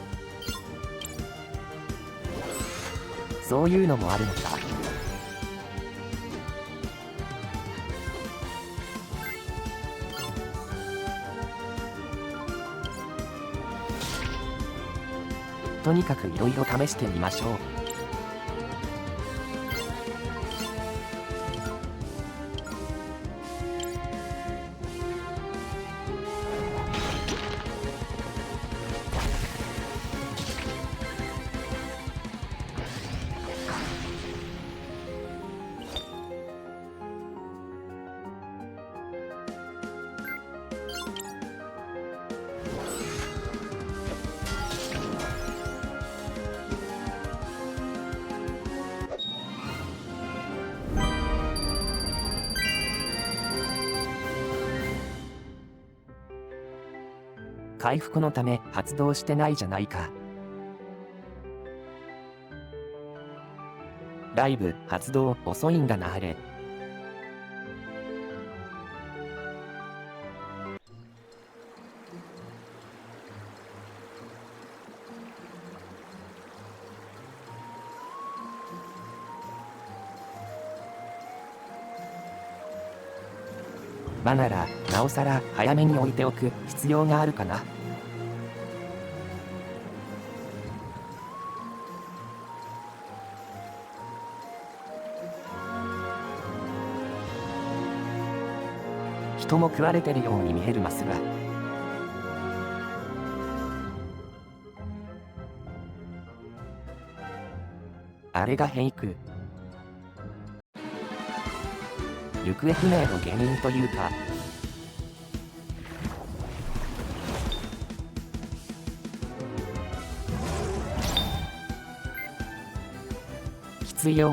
そういうのもあるのか。とにかくいろいろ試してみましょう。回復のため発動してないじゃないか。ライブ発動遅いんだなあれ。場ならなおさら早めに置いておく必要があるかな。人も食われてるように見えるますが、あれがヘイク。行方不明の原因というか、きついよ。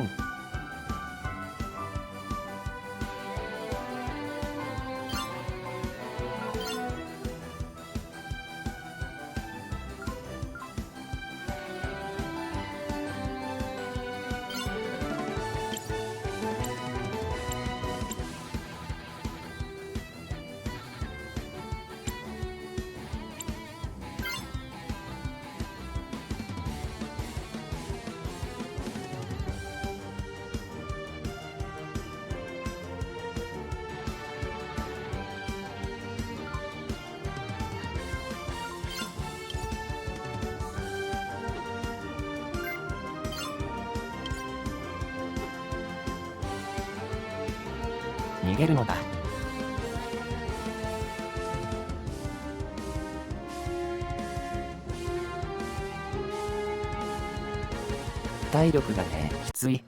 逃げるのだ。体力がね、きつい。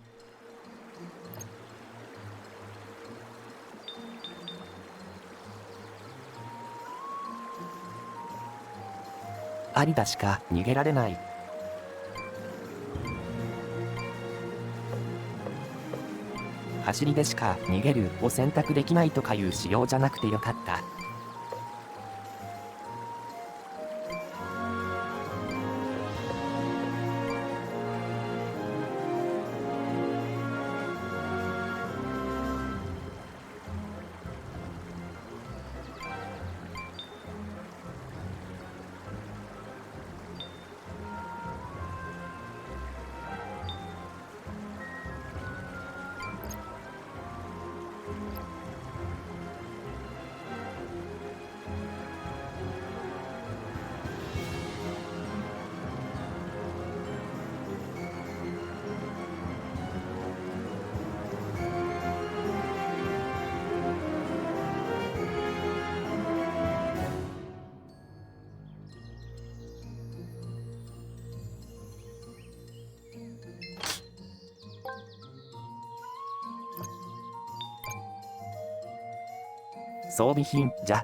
アリダしか逃げられない。走りでしか逃げるを選択できないとかいう仕様じゃなくてよかった。装備品じゃ。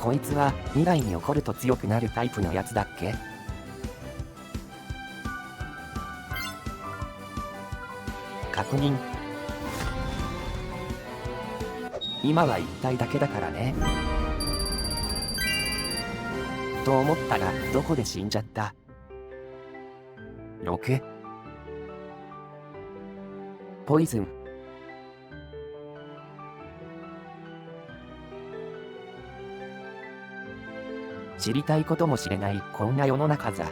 こいつは未来に起こると強くなるタイプのやつだっけ？確認。今は1体だけだからね。と思ったらどこで死んじゃった。6。ポイズン。知りたいことも知れないこんな世の中ざ。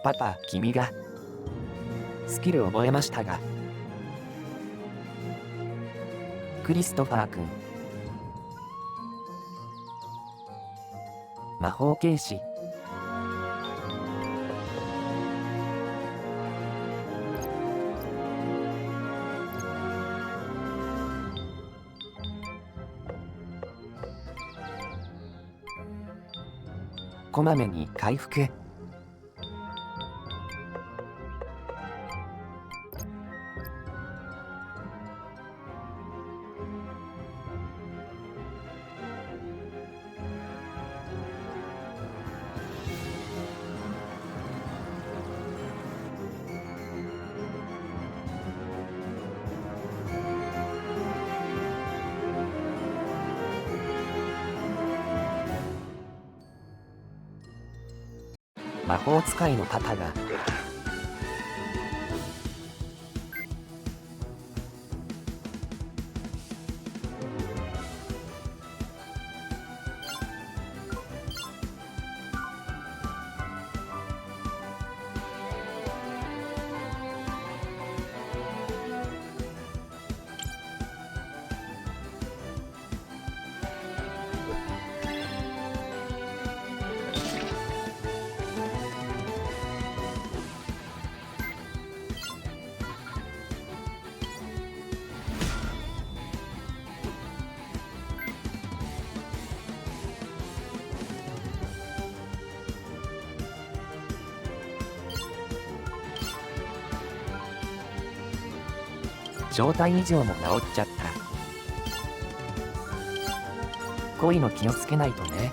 パパ、君がスキル覚えましたが、クリストファー君、魔法剣士。こまめに回復。魔法使いのパパが状態異常も治っちゃった。こういうの気をつけないとね。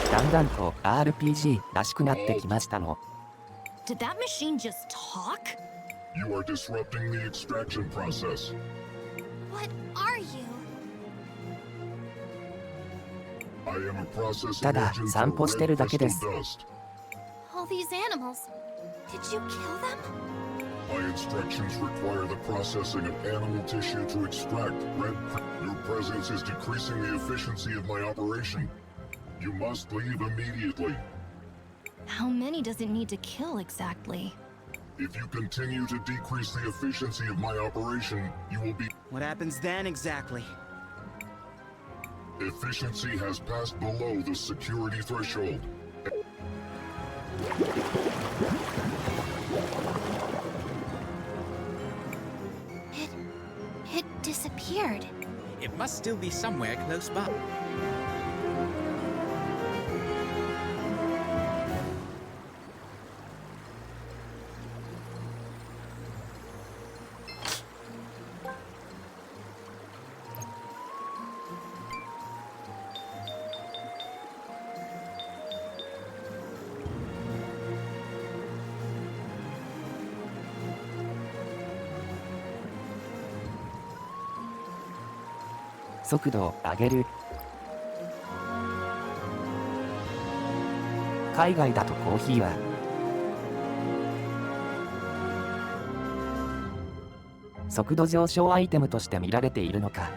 だんだんと RPG らしくなってきましたの。Did that machine just talk? You are disrupting the extraction process. What are you? I am a processing ただ agent 散 for 歩して red るだけ crystal です。 dust. All these animals. Did you kill them? My instructions require the processing of animal tissue to extract red. Your presence is decreasing the efficiency of my operation. You must leave immediately. How many does it need to kill exactly? If you continue to decrease the efficiency of my operation, you will be... What happens then exactly? Efficiency has passed below the security threshold. It disappeared. It must still be somewhere close by. "速度を上げる」。海外だとコーヒーは速度上昇アイテムとして見られているのか。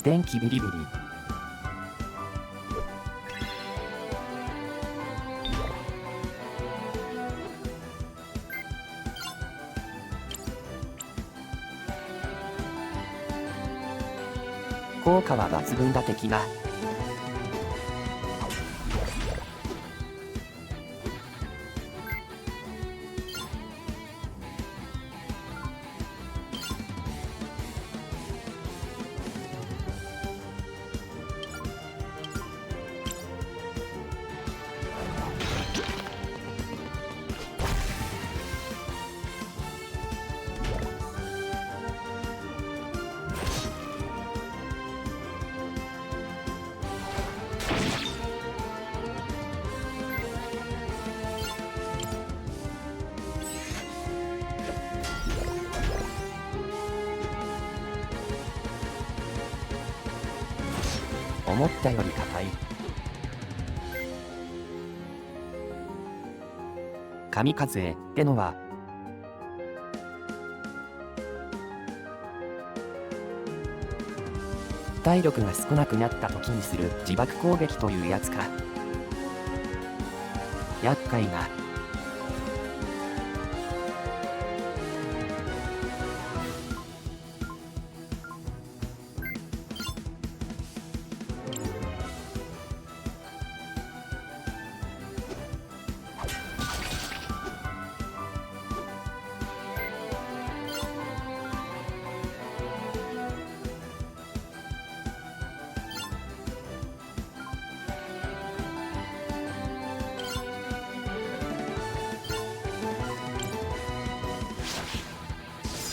電気ビリビリ。効果は抜群だ的な。思ったより硬い。神風ってのは体力が少なくなった時にする自爆攻撃というやつか。厄介な。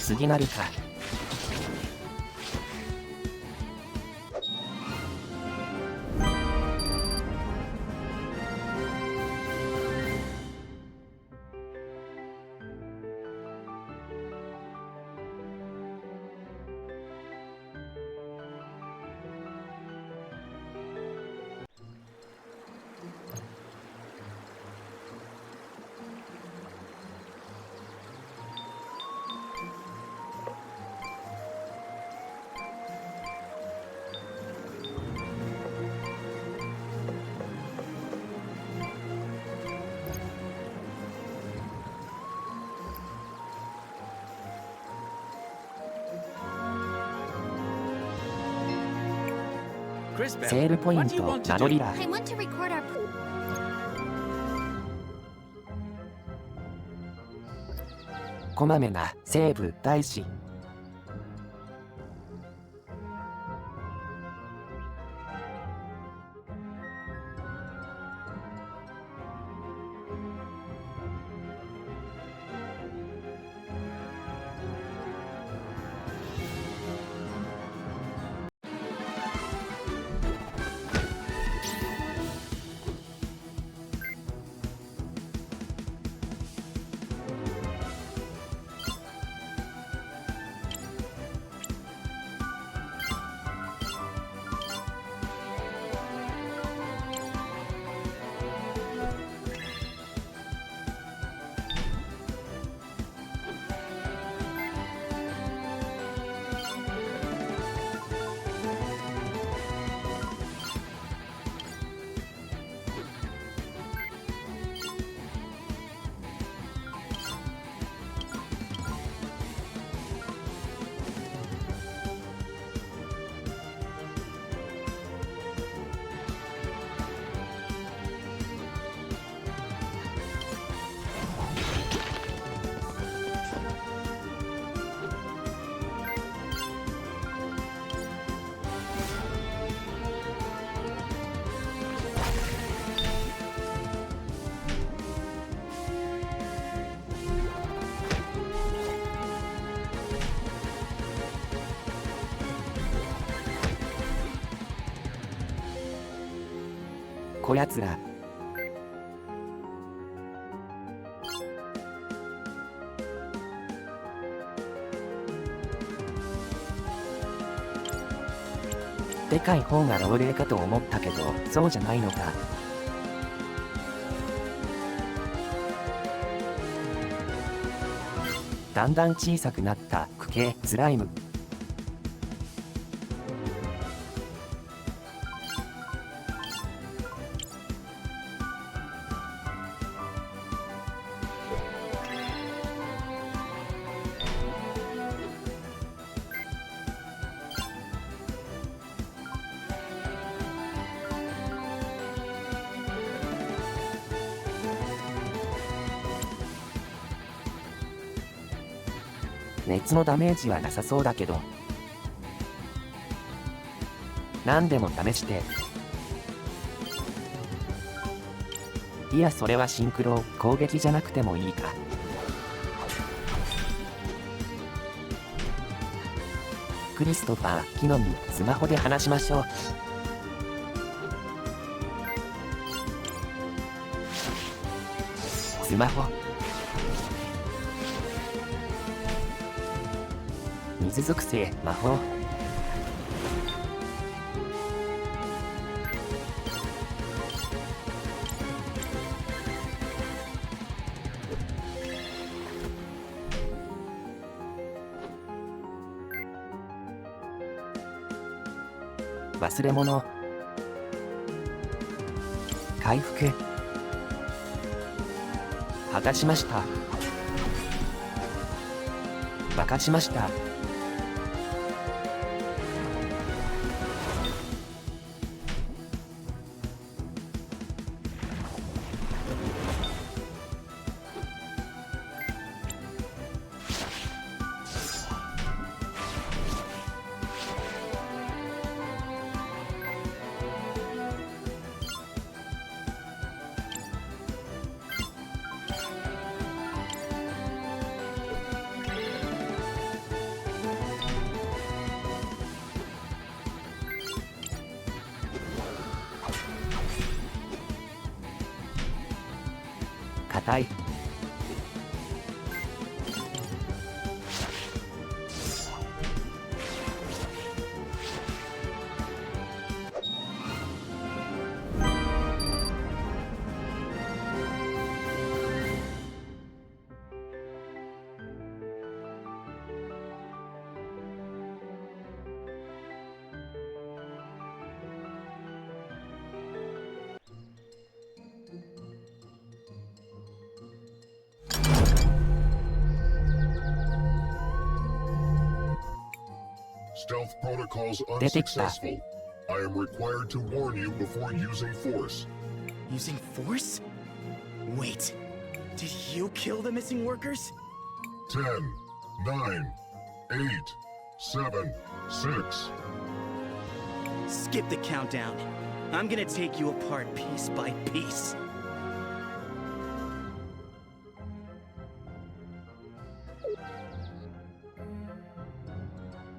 次なるか。セールポイント名乗りだ。 I want to record our... こまめなセーブ大使。こやつら。でかい方が老齢かと思ったけど、そうじゃないのか。だんだん小さくなった区形スライム。熱のダメージはなさそうだけど、何でも試して。いや、それはシンクロ攻撃じゃなくてもいいか。クリストファー、木の実、スマホで話しましょう。スマホ。水属性魔法。忘れ物。回復。剥がしました。沸かしました。硬い。Stealth protocols 出てきた。 unsuccessful. I am required to warn you before using force. Using force? Wait, did you kill the missing workers? 10, 9, 8, 7, 6. Skip the countdown. I'm gonna take you apart piece by piece.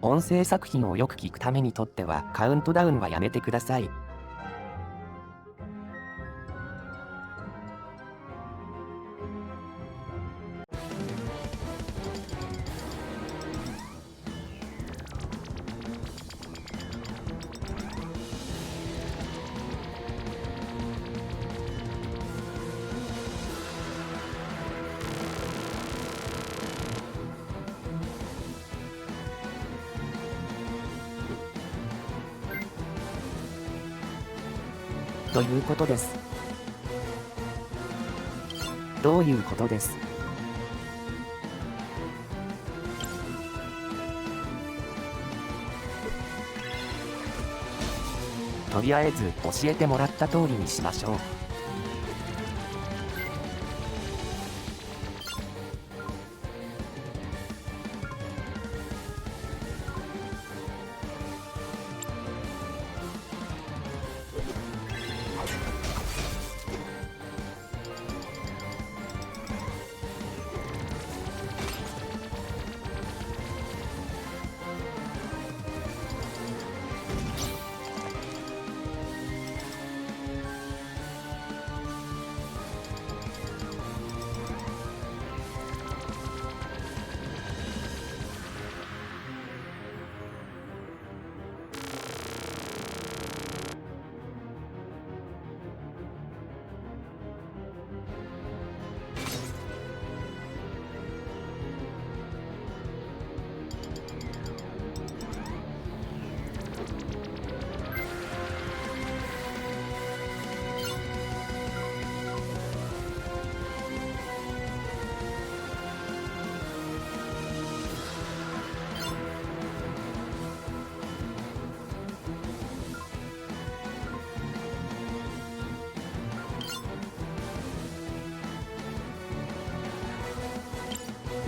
音声作品をよく聞くためにとってはカウントダウンはやめてください。ということです。どういうことです？とりあえず教えてもらった通りにしましょう。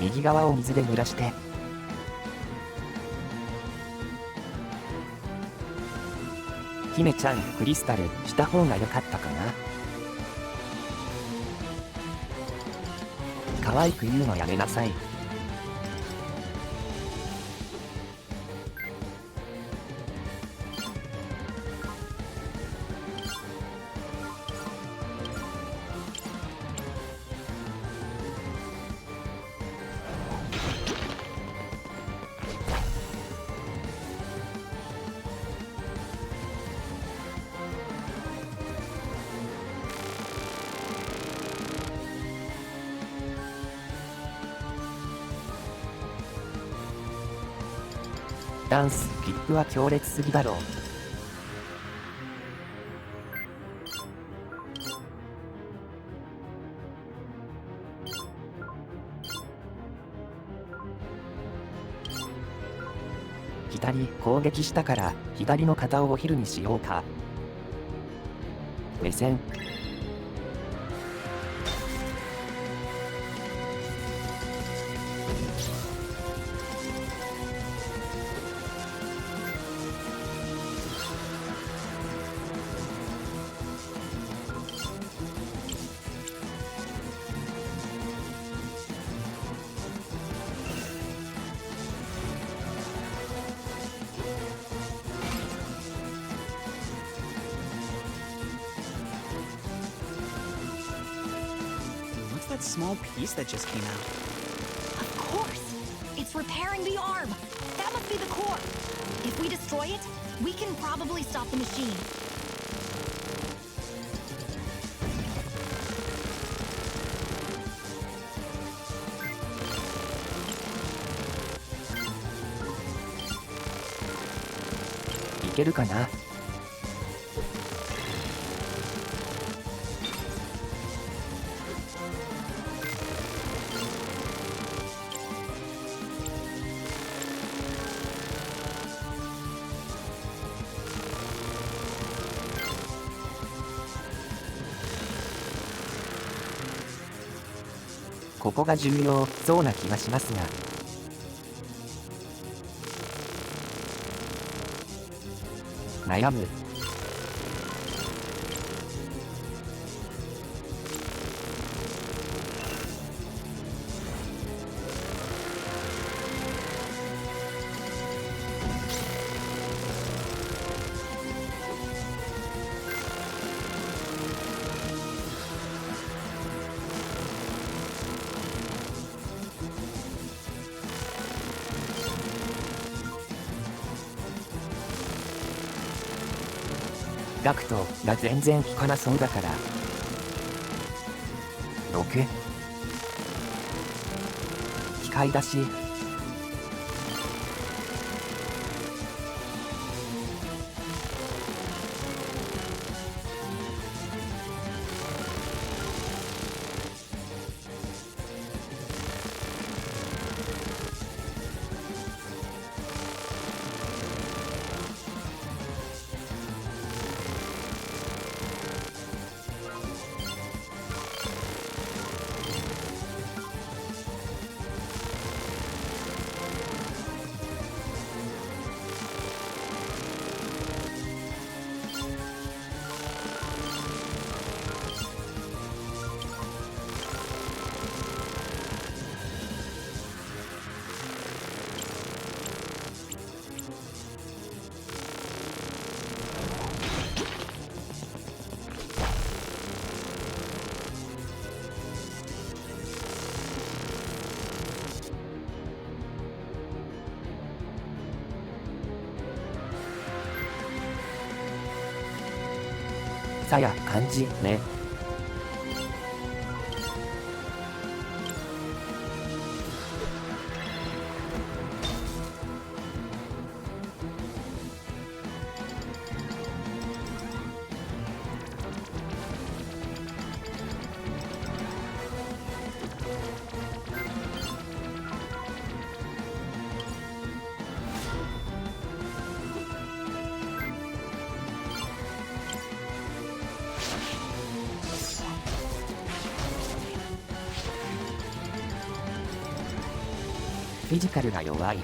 右側を水で濡らして。姫ちゃん、クリスタルした方が良かったかな。可愛く言うのやめなさい。ダンス、キックは強烈すぎだろう。左、攻撃したから左の肩をお昼にしようか。目線。That small piece that just came out? Of course! It's repairing the arm! That must be the core! If we destroy it, we can probably stop the machine.いけるかな。ここが重要そうな気がしますが。悩む。ガクトが全然効かなそうだから6機械出し。さや感じね。フィジカルが弱い。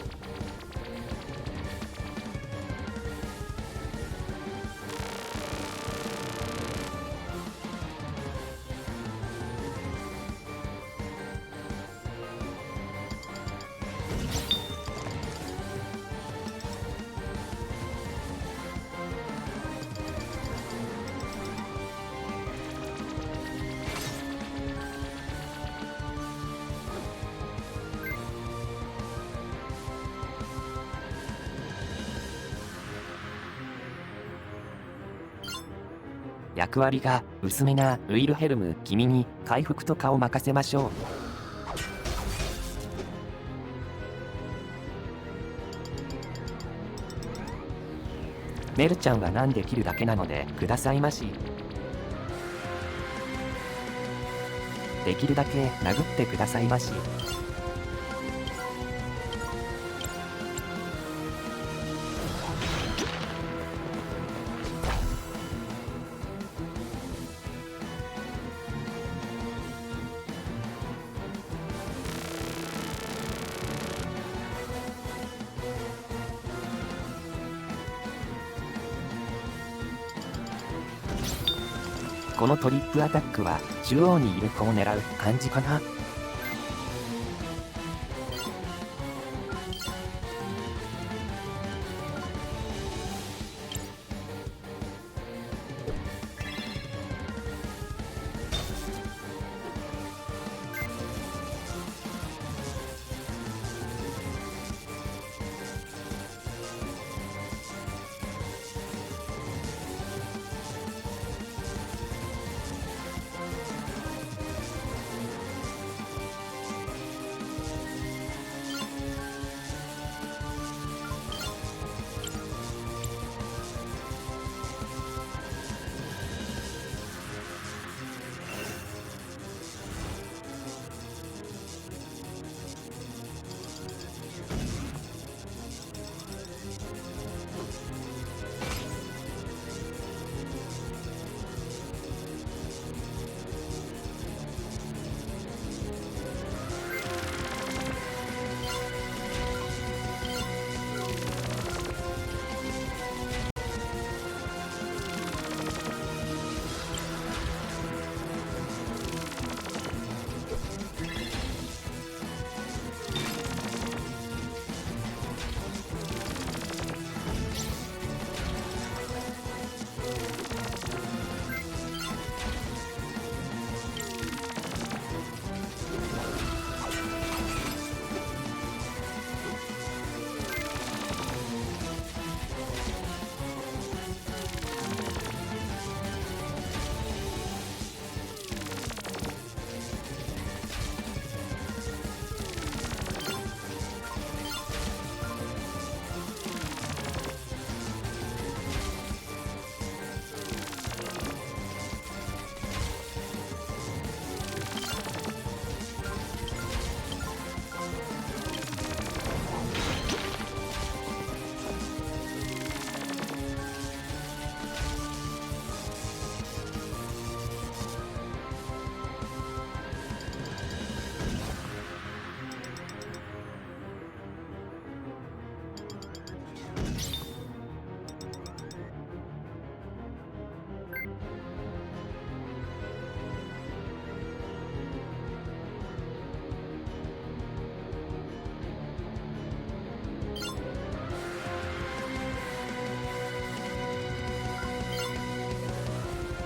役割が薄めなウィルヘルム、君に回復とかを任せましょう。メルちゃんは何できるだけなのでくださいまし。できるだけ殴ってくださいまし。このトリップアタックは中央にいる子を狙う感じかな。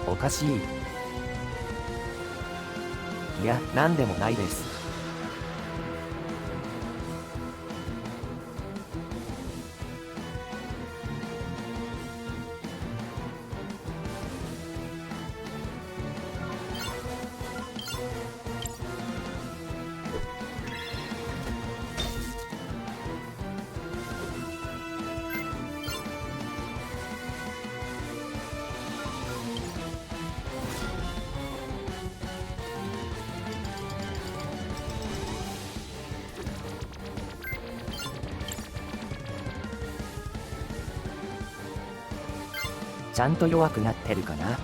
おかしい。いや、なんでもないです。ちゃんと弱くなってるかな。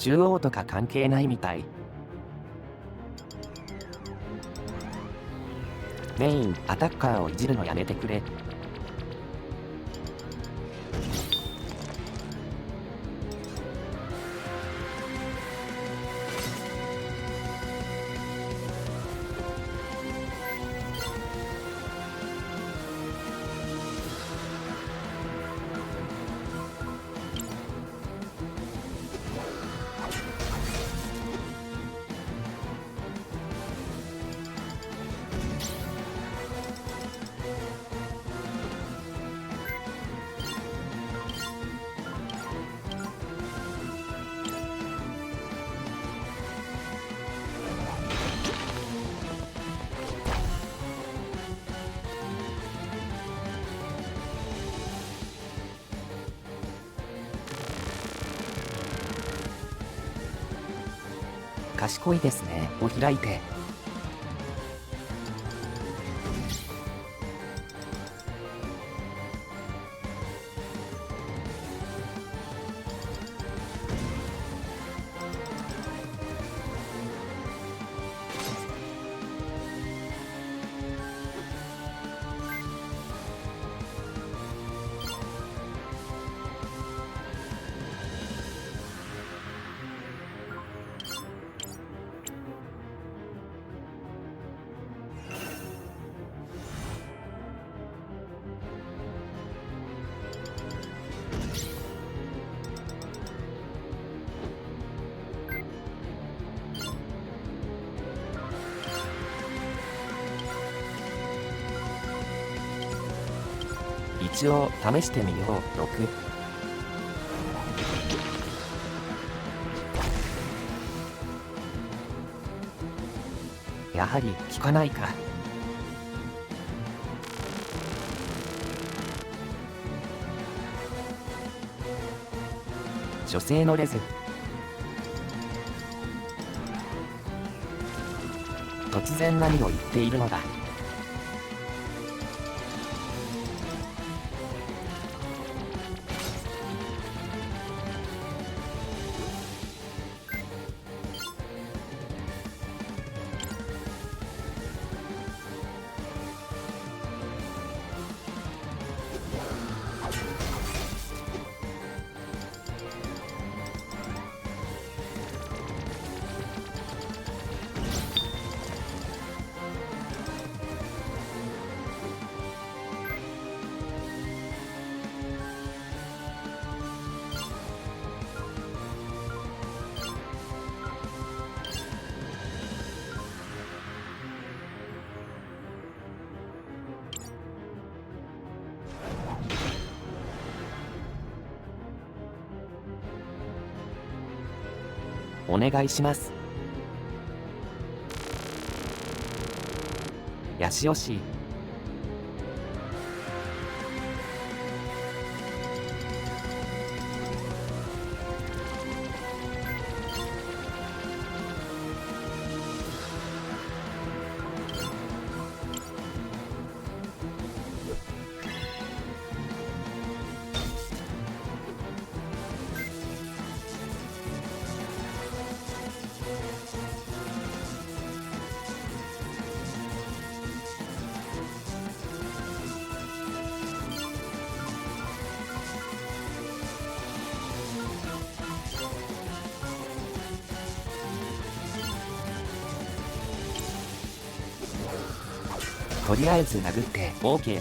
中央とか関係ないみたい。メインアタッカーをいじるのやめてくれ。賢いですね。を開いて。一応試してみよう。6。やはり効かないか。女性のレズ。突然何を言っているのだ。お願いします。ヤシオシ。とりあえず殴って OK。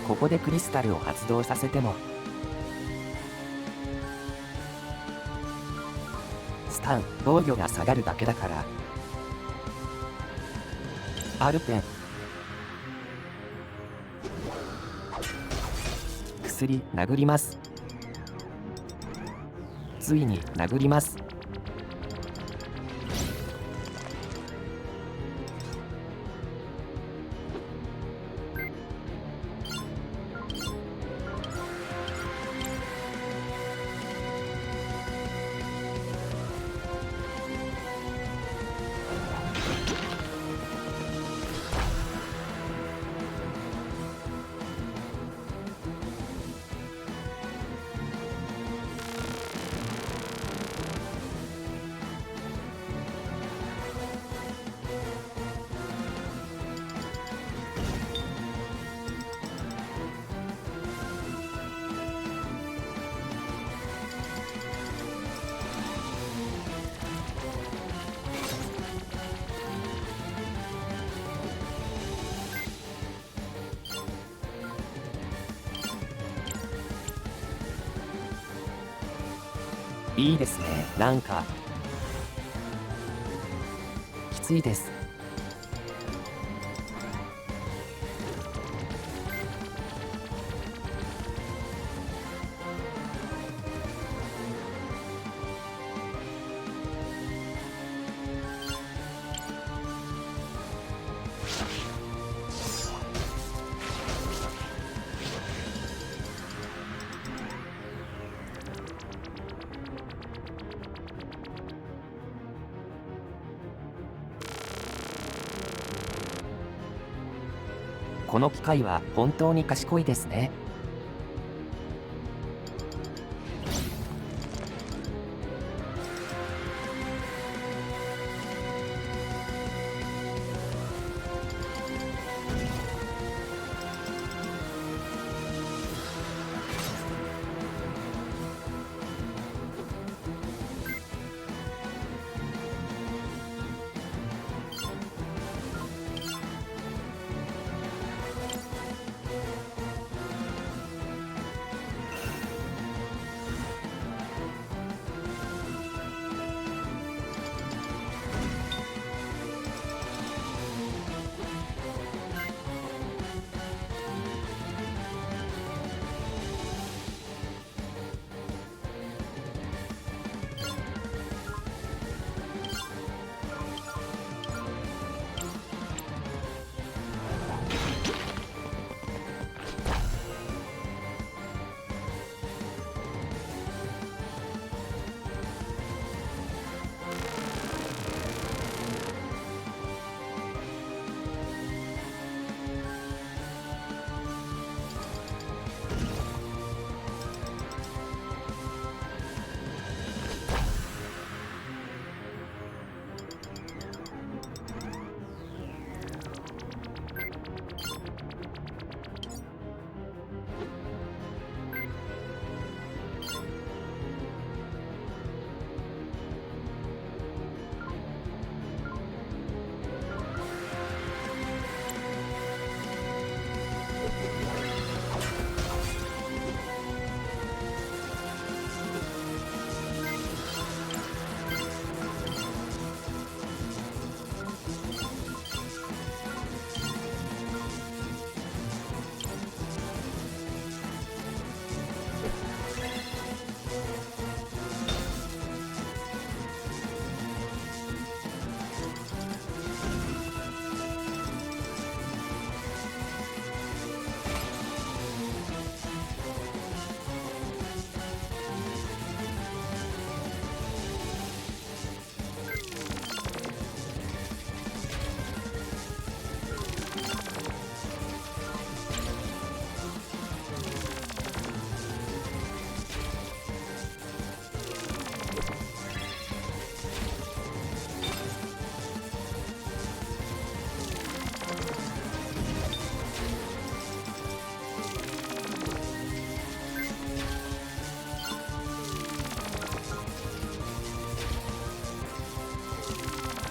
ここでクリスタルを発動させてもスタン防御が下がるだけだから。アルペン薬殴ります。ついに殴ります。いいですね。なんかきついです。この機械は本当に賢いですね。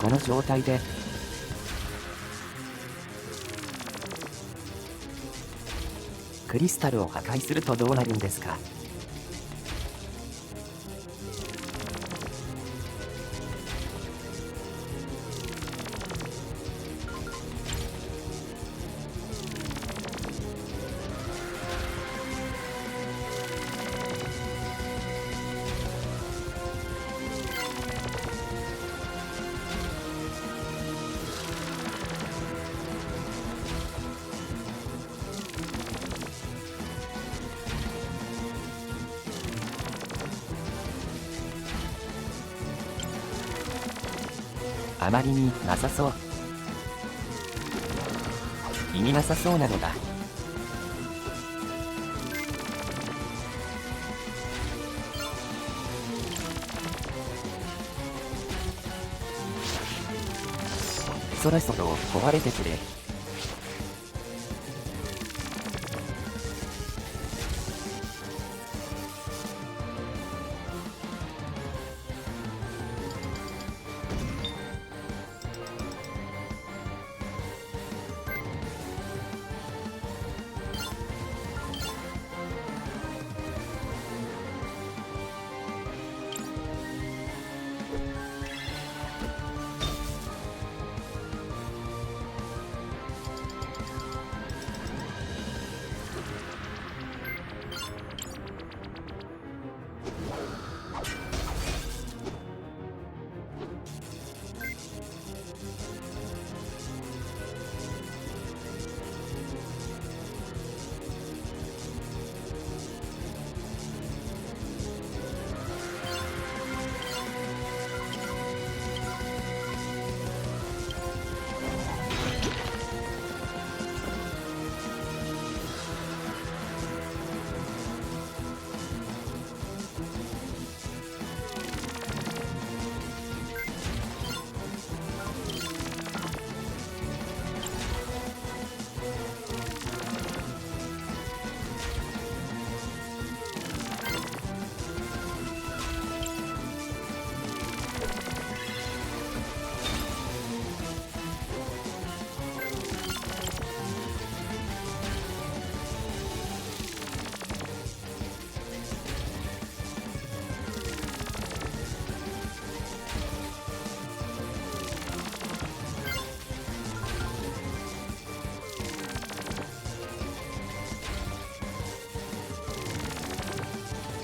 この状態でククリスタルを破壊するとどうなるんですか？あまりになさそう。意味なさそうなのだ。そろそろ壊れてくれ。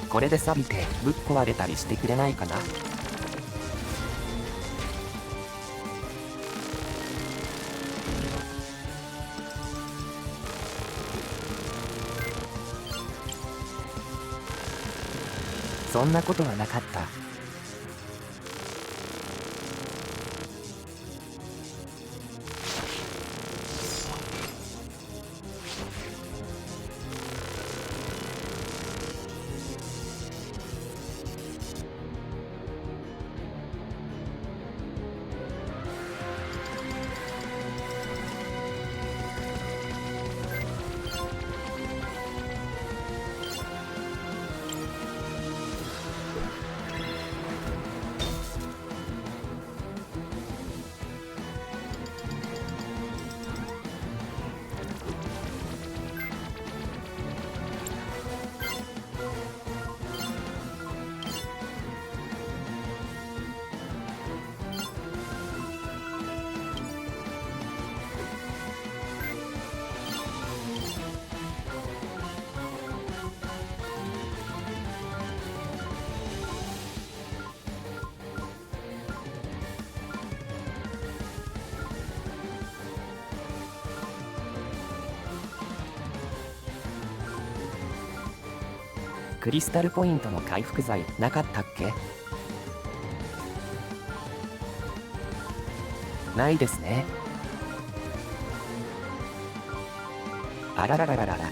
これで錆びてぶっ壊れたりしてくれないかな。そんなことはなかった。クリスタルポイントの回復剤なかったっけ？ないですね。あらららららら。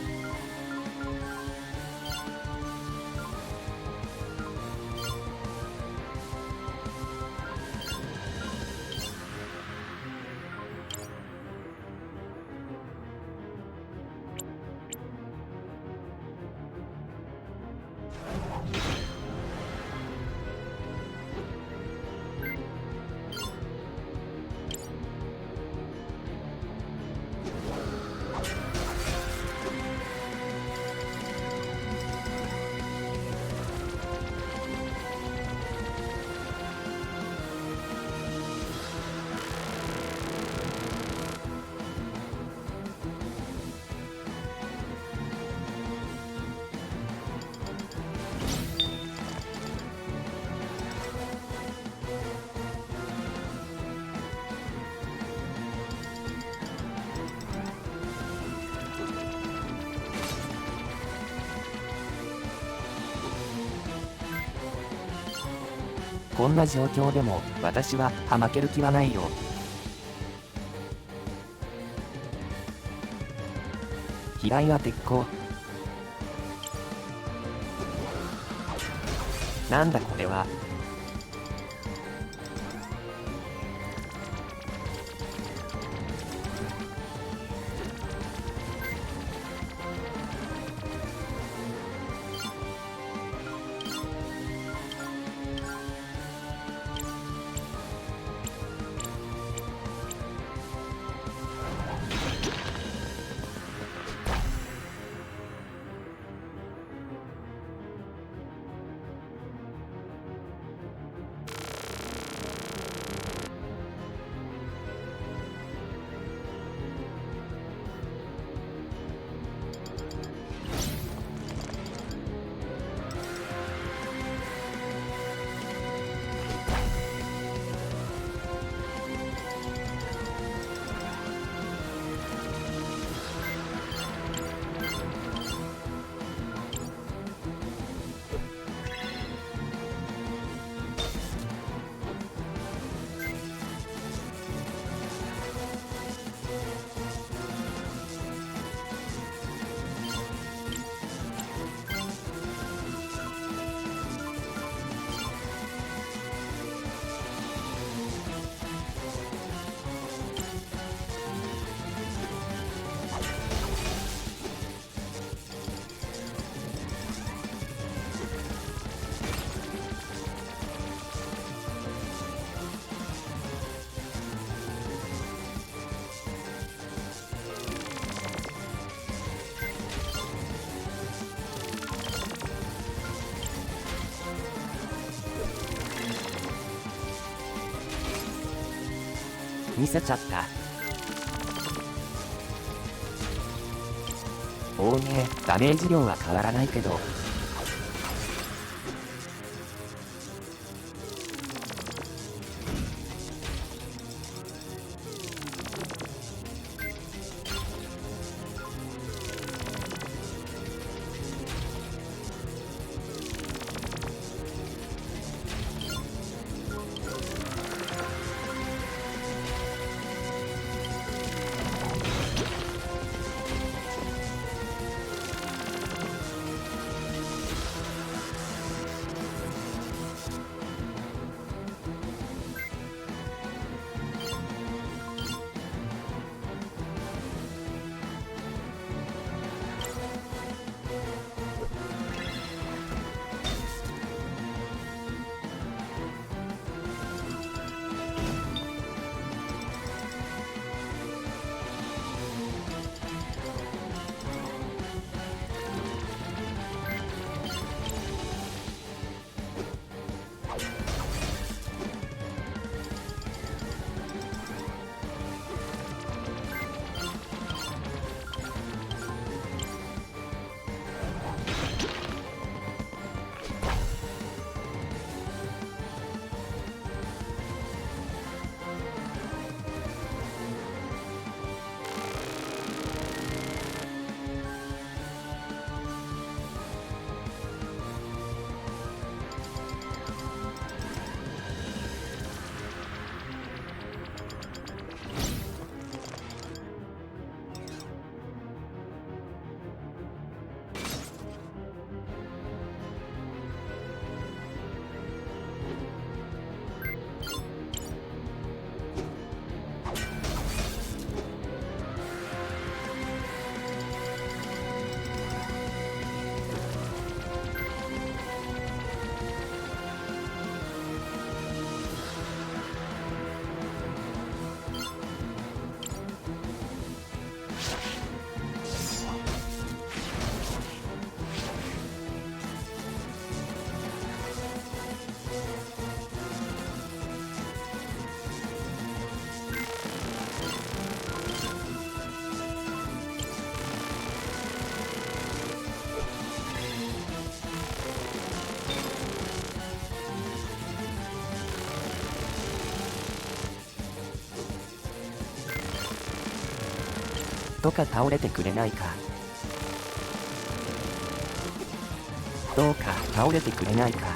こんな状況でも私は負ける気はないよ。飛来は鉄鋼。なんだこれは。見せちゃった。おおね、ダメージ量は変わらないけど。とか倒れてくれないか。どうか倒れてくれないか。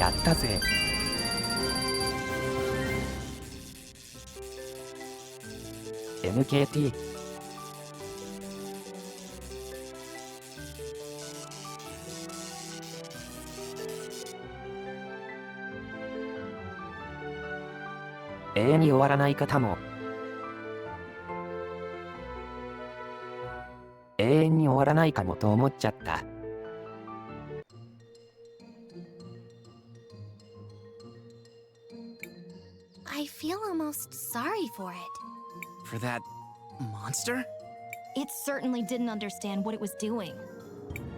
やったぜ。NKT。永遠に終わらない方も。永遠に終わらないかもと思っちゃった。I feel almost sorry for it. For that monster? It certainly didn't understand what it was doing.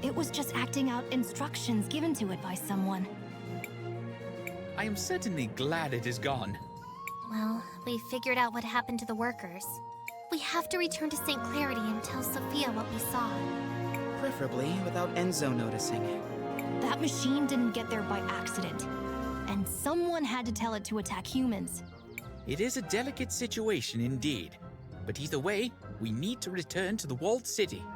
It was just acting out instructions given to it by someone. I am certainly glad it is gone. Well, we figured out what happened to the workers. We have to return to St. Clarity and tell Sophia what we saw. Preferably without Enzo noticing. That machine didn't get there by accident. And someone had to tell it to attack humans. It is a delicate situation indeed. But either way, we need to return to the walled city. "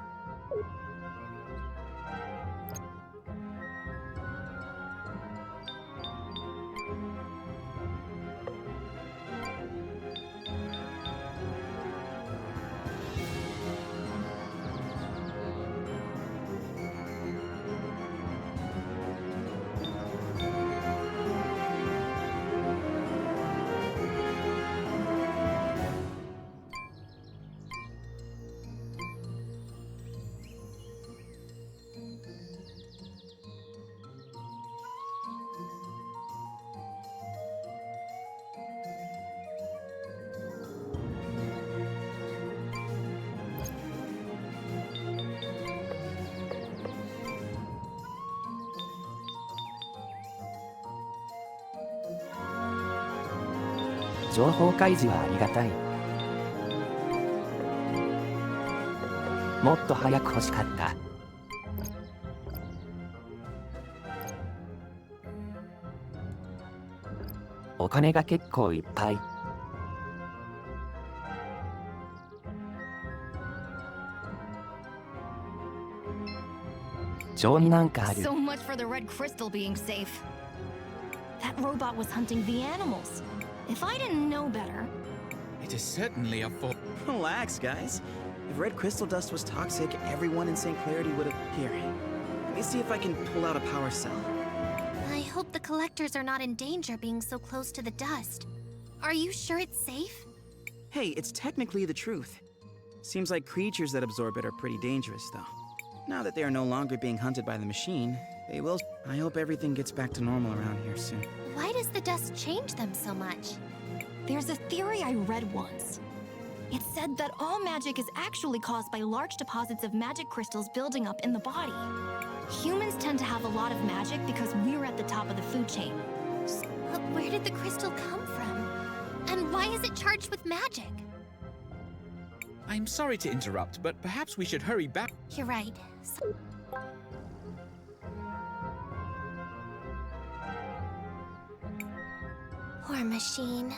情報開示はありがたい。もっと早く欲しかった。お金が結構いっぱい。情になんかある。So much for the red crystal being safe. That robot was hunting the animals. If I didn't know better... It is certainly a fault. Relax, guys. If red crystal dust was toxic, everyone in St. Clarity would have... Here, let me see if I can pull out a power cell. I hope the collectors are not in danger being so close to the dust. Are you sure it's safe? Hey, it's technically the truth. Seems like creatures that absorb it are pretty dangerous, though. Now that they are no longer being hunted by the machine, they will... I hope everything gets back to normal around here soon. Why does the dust change them so much? There's a theory I read once. It said that all magic is actually caused by large deposits of magic crystals building up in the body. Humans tend to have a lot of magic because we're at the top of the food chain. But where did the crystal come from? And why is it charged with magic? I'm sorry to interrupt, but perhaps we should hurry back. You're right. Poor machine.